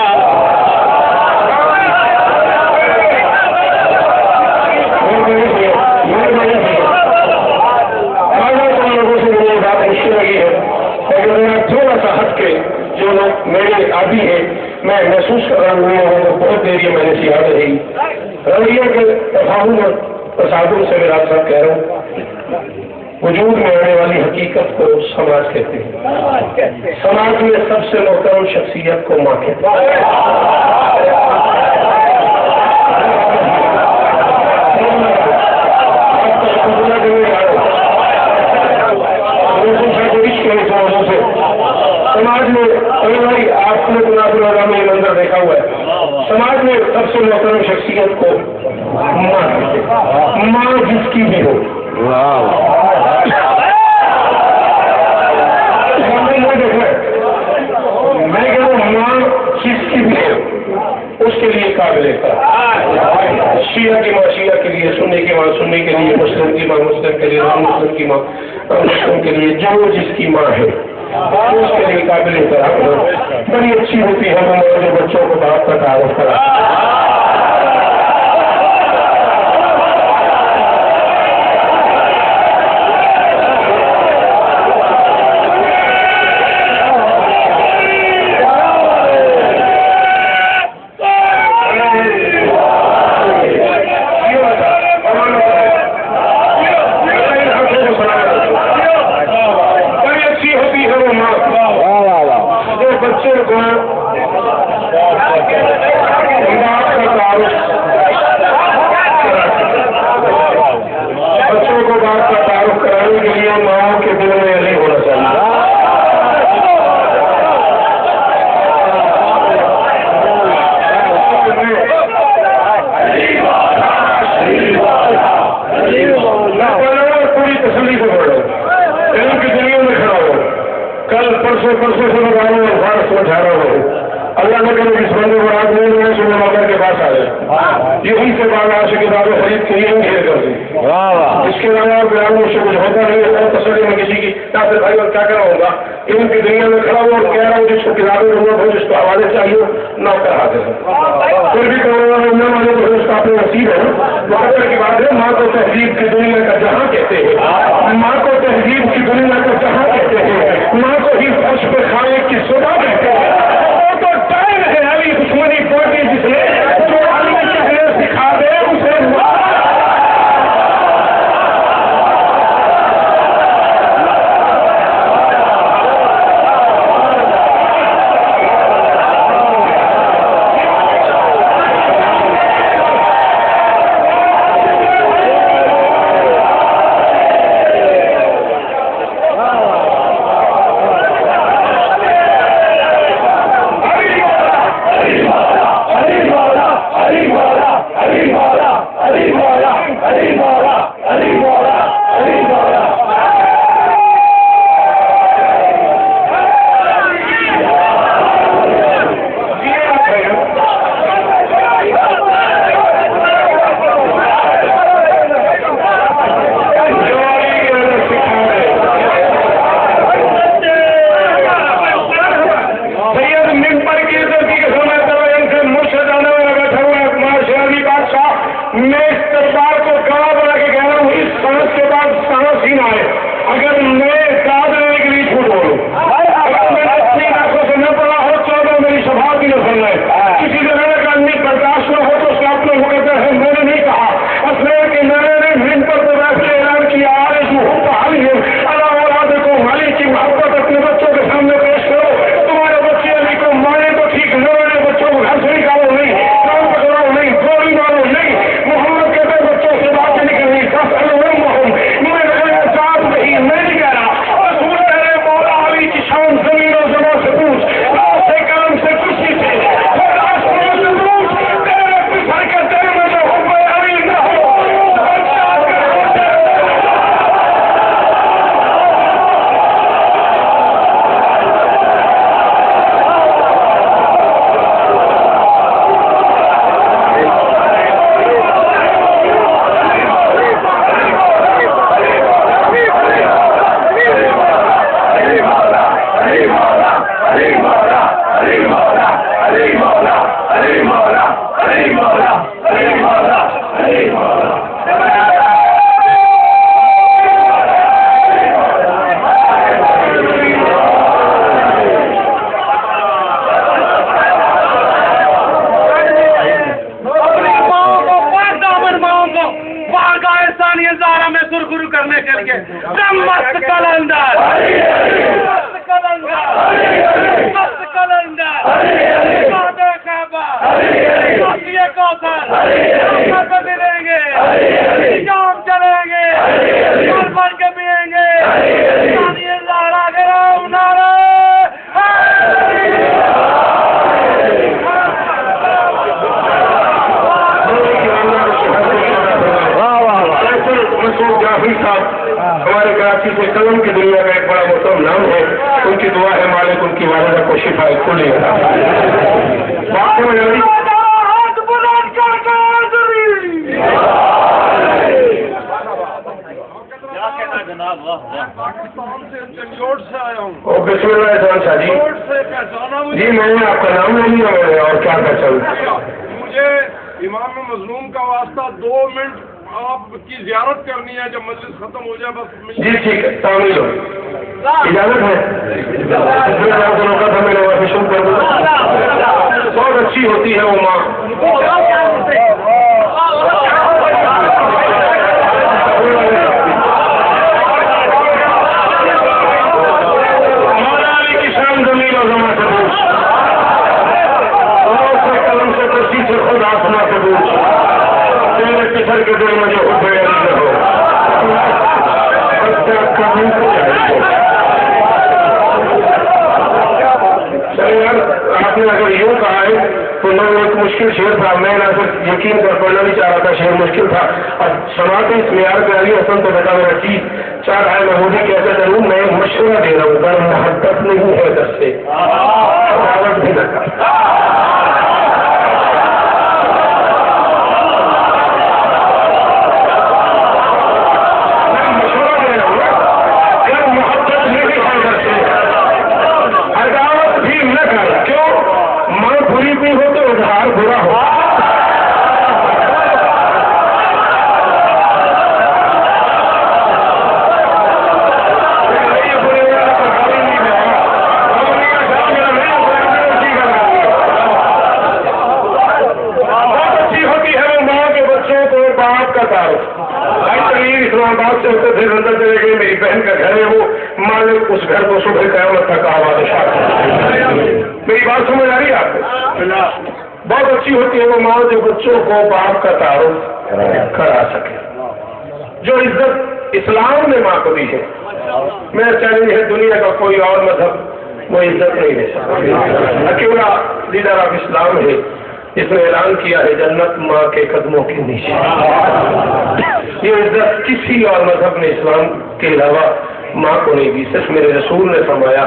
لوگوں سے مجھے بات مشکل لگی ہے، لیکن میں تھوڑا سا ہٹ کے جو لوگ میرے عادی ہیں میں محسوس کر رہا ہوں تو بہت دیر یہ میں نے یاد رہی. رویوں کے تفاہم اور تصادم سے میرا سب کہہ رہا ہوں وجود میں آنے والی حقیقت کو سماج کہتے ہیں. سماج میں سب سے محترم شخصیت کو ماں کہتے ہیں. سماج میں بھائی آپ نے گناہ میں یہ منظر دیکھا ہوا ہے. سماج میں سب سے محترم شخصیت کو ماں کہتے ہیں. ماں جس کی بھی ہو. میں کہہ رہا ہوں ماں جس کی بھی ہو اس کے لیے قابل ہے. شیعہ کی ماں شیعہ کے لیے، سنی کی ماں سنی کے لیے، مسلم کی ماں مسلم کے لیے، نان مسلم کی ماں مسلم کے لیے، جو جس کی ماں ہے اس کے لیے قابل احترام. بڑی اچھی ہوتی ہے ہمارے بچوں کو باپ کا تعارف کرا. پرسوں سے میں رہا ہوں اور بھارت سمجھا رہا ہوں. اللہ نے کہا جس بندے کو رات میں صبح مگر کے پاس آ جائے یہی سے بعد آج کتابیں خرید کے لیے گھیر کر دی. اس کے علاوہ بیانوں سے کچھ ہوتا نہیں ہے. تسلی میں کسی کی ناصر بھائی اور کیا کرا ہوگا ان کی دنیا میں کھڑا ہوا اور کہہ رہا ہوں جس کو کتابیں ضرورت ہو جس کو حوالے چاہیے نہ کر حاضر ہے. پھر بھی کرونا والے تو اس کا اپنے نصیب ہے. مقدر کی بات ہے ماں کو تہذیب کی دنیا کا جہاں کہتے ہیں. ماں کو تہذیب کی دنیا کا جہاں کہتے ہیں. ماں کو ہی فرش پہ کھانے کی صبح کہتے ہیں. وہ تو ٹائم ہے علی دشمنی پارٹی جس نے جو علی چہرے سکھا دے اسے کرنے کے لیے مست کلندر مست کلندر مست کلندر وعدہ خیبر صوفیہ کوثر پہ ملیں گے شام چلیں گے گھر بن کے پئیں گے لہرا گرام نعرہ جعفری صاحب ہمارے کراچی سے قلم کی دنیا کا ایک بڑا محترم نام ہے. ان کی دعا ہے مالک ان کی والدہ کو شفا کھولے گا. بسم اللہ احسان شاہ جی. جی میں نے آپ کا نام نہیں لیا اور کیا پہچان. مجھے امام مظلوم کا واسطہ 2 منٹ آپ کی زیارت کرنی ہے جب مجلس ختم ہو جائے بس. جی ٹھیک ہے تعمیر ہو اجازت ہے. آپ کو روکا تھا میں نے وہاں شروع کر دوں. بہت اچھی ہوتی ہے وہ ماں. خود آسما سے دور تیرے پسر کے دل میں جو ہو گئے ہو آپ نے اگر یوں کہا ہے تو میں ایک مشکل شعر تھا. میں نہ صرف یقین کر پڑھنا نہیں چاہ رہا تھا, شعر مشکل تھا. اب سماعت اس معیار پہ علی حسن تو بیٹا میرا چیز چاہ رہا ہے میں وہ بھی کیسے کروں. میں مشورہ دے رہا ہوں گر محبت نہیں ہے در سے بھی نہ کر. برا ہو اسلام آباد سے ہوتے تھے اندر چلے گئے. میری بہن کا گھر ہے وہ مالک اس گھر کو صبح قیامت تک آواز شاہ. میری بات سمجھ آ رہی ہے آپ کو. بہت اچھی ہوتی ہے وہ ماں جو بچوں کو باپ کا تعارف کرا سکے. جو عزت اسلام نے ماں کو دی ہے میرا چیلنج ہے دنیا کا کوئی اور مذہب وہ عزت نہیں دے سکتا. اکیلا لیڈر آف اسلام ہے اس نے اعلان کیا ہے جنت ماں کے قدموں کے نیچے. یہ عزت کسی اور مذہب نے اسلام کے علاوہ ماں کو نہیں دی. صرف میرے رسول نے فرمایا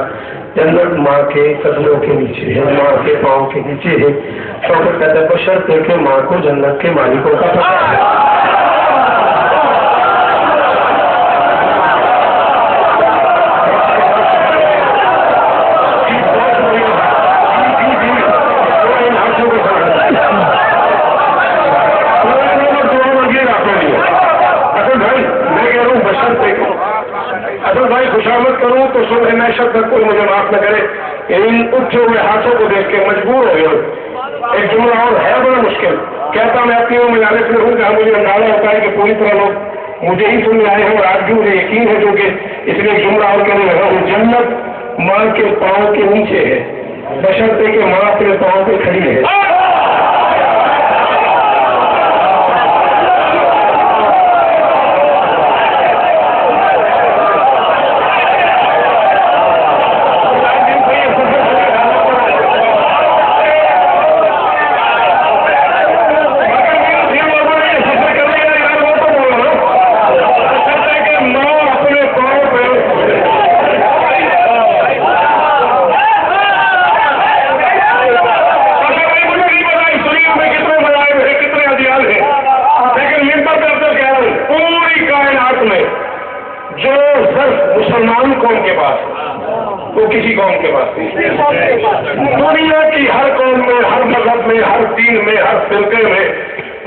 جنت ماں کے قدموں کے نیچے ہے, ماں کے پاؤں کے نیچے ہے. شوکت کہتا ہے بشرط ہے کہ ماں کو جنت کے مالکوں کا پتہ ہے. اصل بھائی خوشامد کروں تو صبح میں شب تک کوئی مجھے معاف نہ کرے. ان اٹھے ہوئے ہاتھوں کو دیکھ کے مجبور ہو گئے. ایک جملہ اور ہے بڑا مشکل. کہتا میں اپنی میں جانب میں ہوں کہ مجھے اندازہ ہوتا ہے کہ پوری طرح لوگ مجھے ہی سننے آئے ہیں اور آج بھی مجھے یقین ہے جو کہ اس لیے ایک جملہ اور کہنے لگا ہوں. جنت ماں کے پاؤں کے نیچے ہے بشرطے کہ ماں اپنے پاؤں پہ کھڑی ہے. مسلمان قوم کے پاس وہ کسی قوم کے پاس نہیں. دنیا کی ہر قوم میں ہر مذہب میں ہر دین میں ہر فرقے میں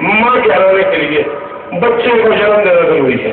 ماں کے ہرانے کے لیے بچے کو جنم دینا ضروری ہے.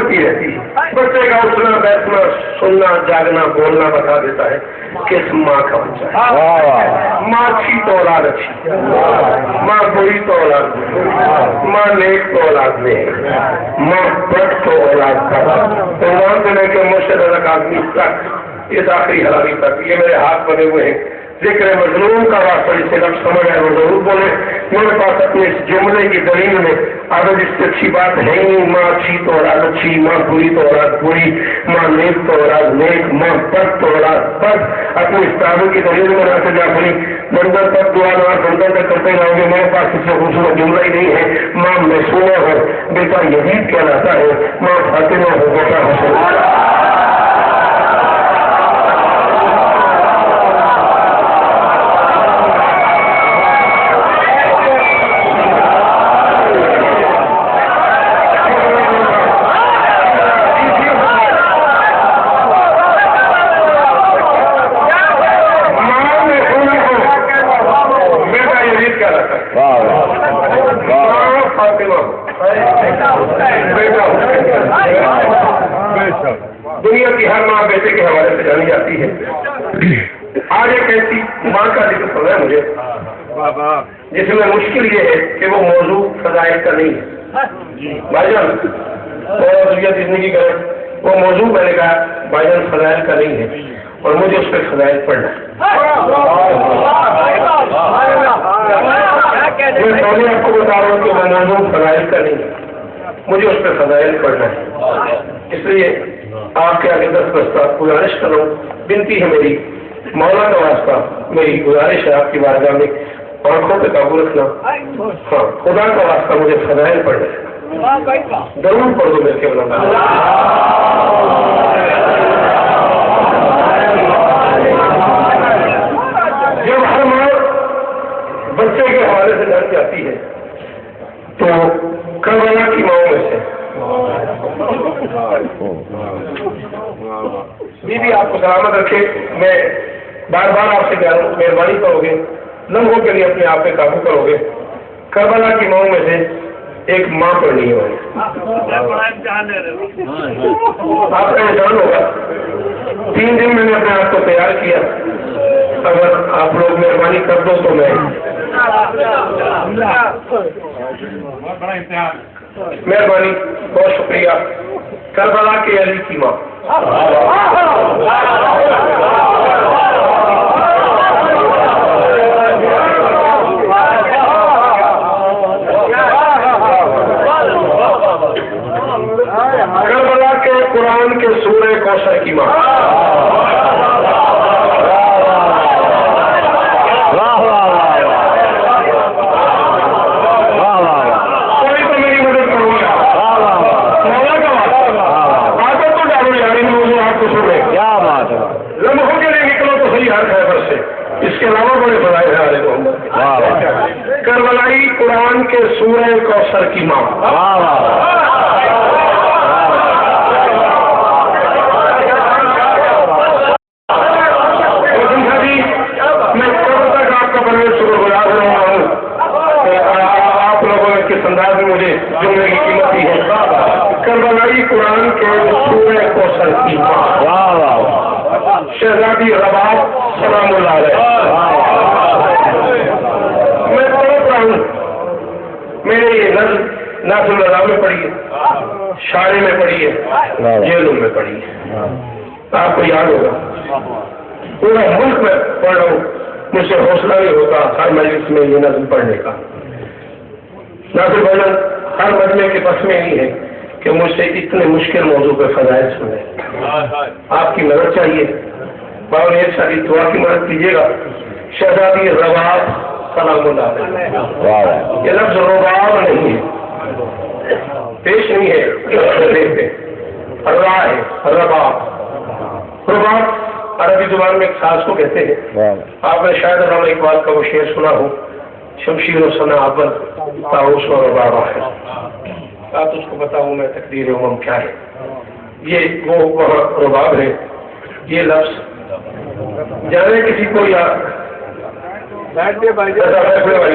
بڑھتی رہتی ہے. بچے کا اٹھنا بیٹھنا سننا جاگنا بولنا بتا دیتا ہے کس ماں کا بچہ ہے. ماں اچھی تو اولاد اچھی, ماں بری تو اولاد بری, ماں نیک تو اولاد نیک, ماں بد تو اولاد بد. ایمان سے لے کے مرشد تک آدمی تک اس آخری حرامی تک یہ میرے ہاتھ بنے ہوئے ہیں. ذکر مظلوم کا واسطہ جسے لفظ سمجھ آئے وہ ضرور بولے. میرے پاس اپنے اس جملے کی دلیل میں اگر اس سے اچھی بات ہے ہی نہیں. ماں اچھی تو اولاد اچھی, ماں بری تو اولاد بری, ماں نیک تو اولاد نیک, ماں بد تو اولاد بد. اپنی اس تعلق کی دلیل میں نہ سے جا بڑی بندر تک دعا نہ بندر تک کرتے جاؤ گے. میرے پاس اس سے خوبصورت جملہ ہی نہیں ہے. ماں محسومہ ہو بیٹا یزید کہلاتا ہے, ماں فاطمہ ہو بیٹا حسین. دنیا کی ہر ماں بیٹے کے حوالے سے جانی جاتی ہے. آج ایک ایسی ماں کا ذکر سنا ہے مجھے جس میں مشکل یہ ہے کہ وہ موضوع فضائل کا نہیں ہے. بھائی جان اور زندگی کا وہ موضوع میں نے کہا بھائی جان فضائل کا نہیں ہے اور مجھے اس پہ فضائل پڑھنا ہے. میں پہلے آپ کو بتا رہا ہوں کہ وہ موضوع فضائل کا نہیں ہے, مجھے اس پہ فضائل پڑھنا ہے. اس لیے آپ کے آگے دستبستہ گزارش کر رہا ہوں, بنتی ہے میری, مولا کا واسطہ میری گزارش ہے آپ کی بارگاہ میں آنکھوں پہ قابو رکھنا. ہاں خدا کا واسطہ مجھے فضائل پڑھنا ہے. ضرور پڑھ دو میرے کے بلا. جب ہر ماں بچے کے حوالے سے جان جاتی ہے تو کربلا کی ماؤں میں سے بیوی آپ کو سلامت رکھے. میں بار بار آپ سے کہہ رہا ہوں مہربانی کرو گے, لمحوں کے لیے اپنے آپ پہ قابو کرو گے. کربلا کی ماؤں میں سے ایک ماں پڑھنی ہے. آپ کا احسان ہوگا 3 دن میں نے اپنے آپ کو تیار کیا. اگر آپ لوگ مہربانی کر دو تو میں مہربانی بہت شکریہ. کربلا کے علی کی ماں کربلا کے قرآن کے سورہ کوثر کی ماں لمحوں کے لیے نکلو تو صحیح ہر خیبر سے. اس کے علاوہ بڑے فضائل ہیں. کربلائی قرآن کے سورہ کوثر کی ماں. میں کب تک آپ کا بڑے شکر گزار رہا ہوں. آپ لوگوں نے کس انداز میں مجھے جملے کی قیمت دی ہے. کربلائی قرآن کے سورہ کوثر کی ماں شہزادی رباب سلام اللہ علیہ. میں پڑھ رہا ہوں, میرے یہ نظم ناصر اللہ میں پڑھی ہے, شاعری میں پڑھی ہے, جیلوں میں پڑھی ہے. آپ کو یاد ہوگا پورا ملک میں پڑھ رہا ہوں, مجھ سے حوصلہ نہیں ہوتا ہر مجلس میں یہ نظم پڑھنے کا. ناصر بھائی ہر مجمع کے بس میں نہیں ہے کہ مجھ سے اتنے مشکل موضوع پہ فضائل سنے. آپ کی مدد چاہیے. باور ایک ساری دعا کی مدد کیجیے گا. شہزادی رباب سلام اللہ علیہ. یہ لفظ رباب نہیں ہے, پیش نہیں ہے, ربا ہے. رباب رباب عربی زبان میں ایک ساز کو کہتے ہیں. آپ نے شاید علامہ اقبال کا وہ شعر سنا ہو, شمشیر و ثنا اول طاؤس و رباب ہے. آپ اس کو بتاؤں میں تقدیر امم کیا ہے. یہ وہ رباب ہے. یہ لفظ جانے کسی کو یا فیصلے والی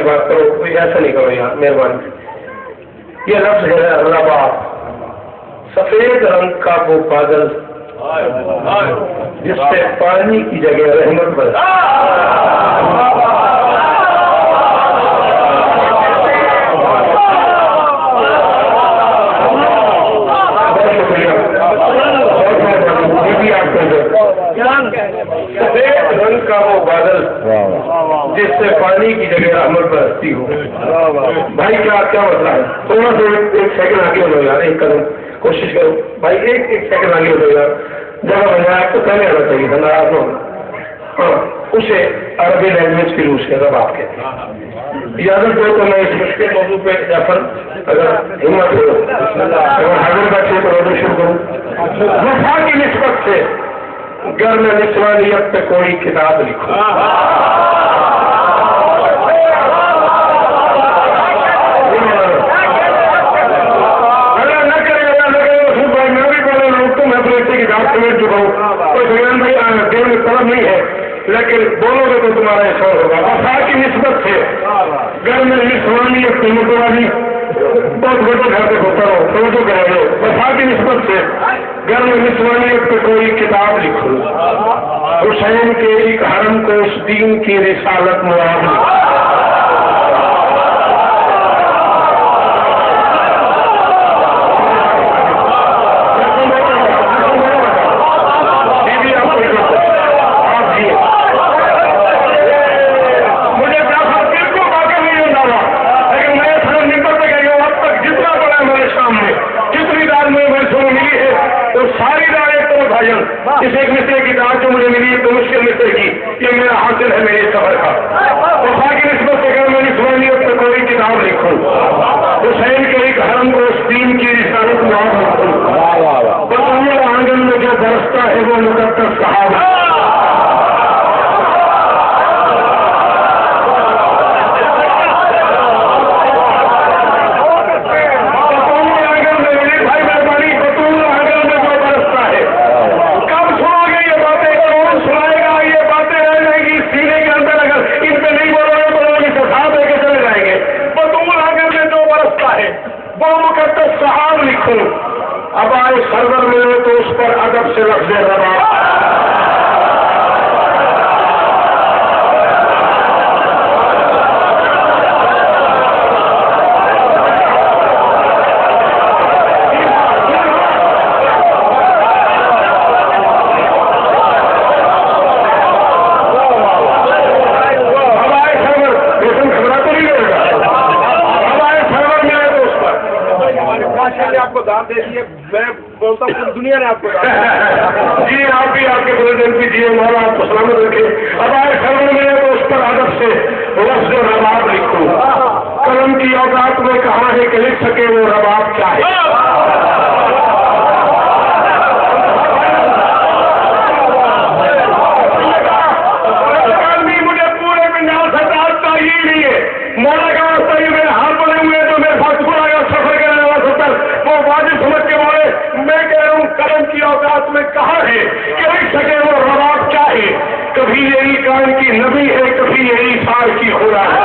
بات کرو, کوئی ایسا نہیں کرو یار مہربانی. یہ لفظ ہے رباب, سفید رنگ کا وہ بادل جس سے پانی کی جگہ رحمت برستی. سفید رنگ کا وہ بادل جس سے پانی کی جگہ رحمت برستی ہو. بھائی کیا مسئلہ ہے؟ تھوڑا سا ایک سیکنڈ آگے ہو یار, ایک قدم کوشش کرو بھائی, ایک سیکنڈ آگے ہو یار. جگہ بنایا آپ کو پہلے آنا چاہیے تھا, ناراض نہ ہونا. ہاں, اسے عربی لینگویج کی روش کے رب آپ کہتے ہیں. اجازت دو تو میں اس مشکل موضوع پہ جعفر اگر ہمت ہو اگر حاضر بیٹھے تو اردو شروع کروں. وفا کی نسبت سے گھر میں نسوانیت پہ کوئی کتاب لکھو. طلب نہیں ہے لیکن بولو گے تو تمہارا احساس ہوگا. وفا کی نسبت سے گھر میں نسوانیت کی متوازی بہت بڑے گھر پہ ہوتا ہو سمجھو کریں گے. وفا کی نسبت سے گھر میں نسوانیت پہ کوئی کتاب لکھو. حسین کے ایک حرم کو اس دین کی رسالت مراد لکھو. اس ایک مصرے کی دعوت جو مجھے ملی تو مشکل مصرے کی یہ میرا حاصل ہے میرے سفر کا. وفا کی نسبت سے اگر میں نسوانیت پہ کوئی کتاب لکھوں, حسین کے ایک حرم کو اس دین کی رسالت مراد لکھوں. بطول آنگن میں جو برستا ہے وہ مقدس صحابہ. اب آئے سرور ملے تو اس پر ادب سے لفظ رباب. میں بولتا ہوں دنیا نے آپ کو جی آپ بھی آپ کے پریزیڈنٹ بھی جی مولا آپ کو سلامت رکھے. اب آئے خبر میں تو اس پر ادب سے لفظ رباب لکھوں. قلم کی اوقات میں کہاں ہے کہ لکھ سکے وہ رباب کیا ہے. مجھے پورے پنجاب سرکار چاہیے نہیں ہے. مولا کا راستہ یہ میرے ہاتھ بنے ہوئے تو میرے ساتھ پورا سفر کرنے والا سفر وہ واجب سمجھ کے بولے. میں کہہ رہا ہوں قلم کی اوقات میں کہاں ہے کہ لکھ سکے وہ رباب کیا ہے. کبھی یہی کان کی نبی ہے, کبھی یہی سار کی خدا ہے.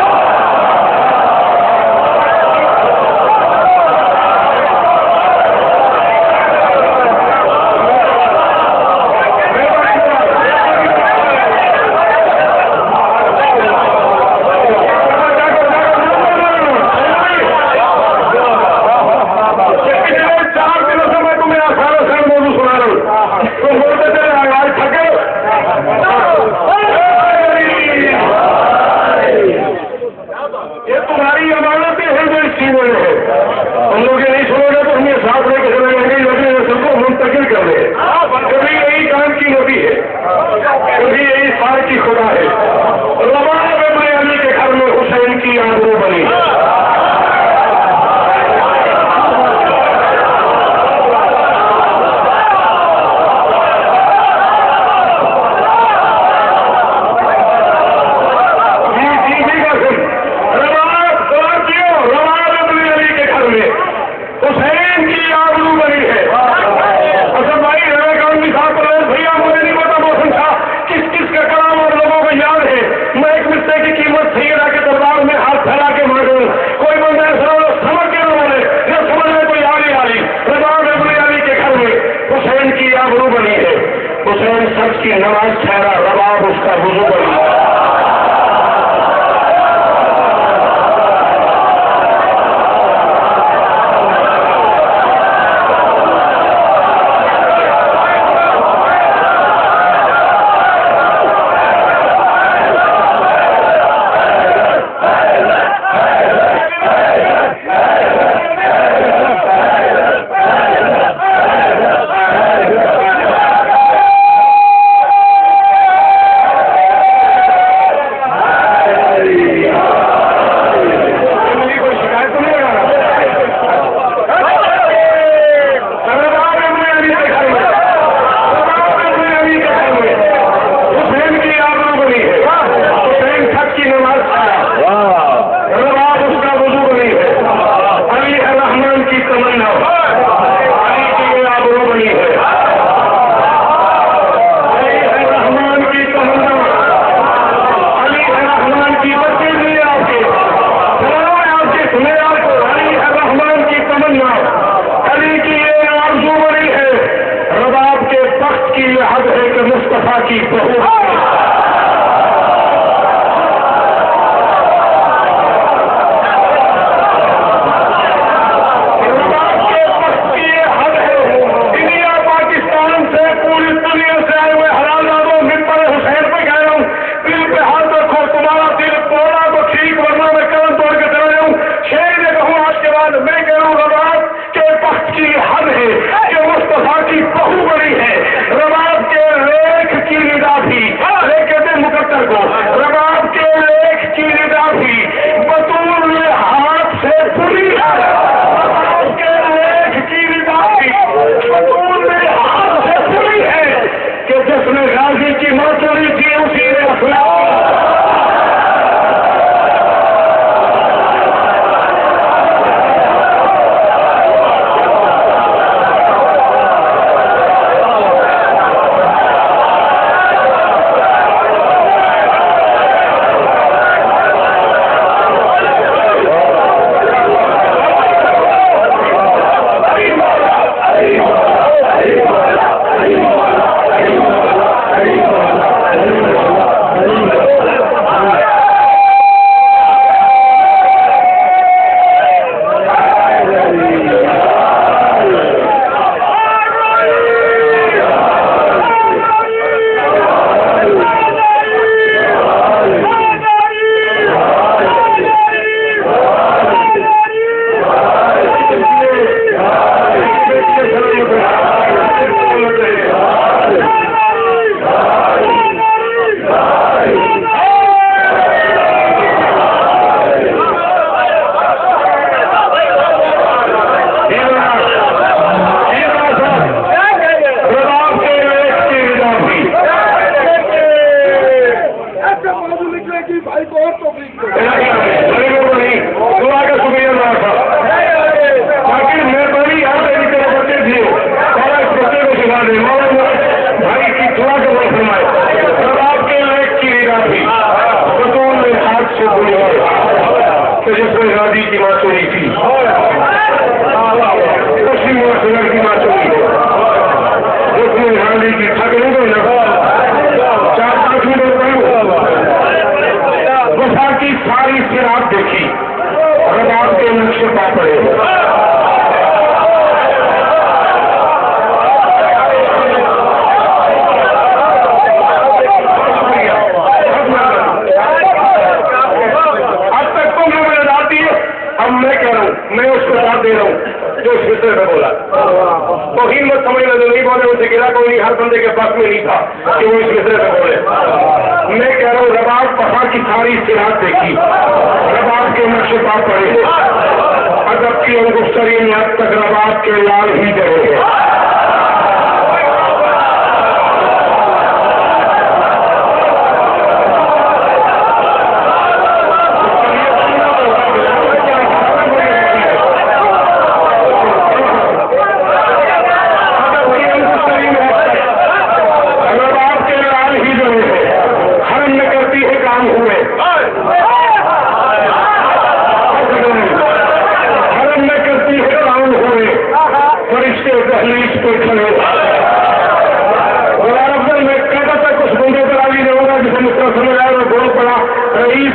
کی نماز ٹھہرا رباب اس کا وضو بنی.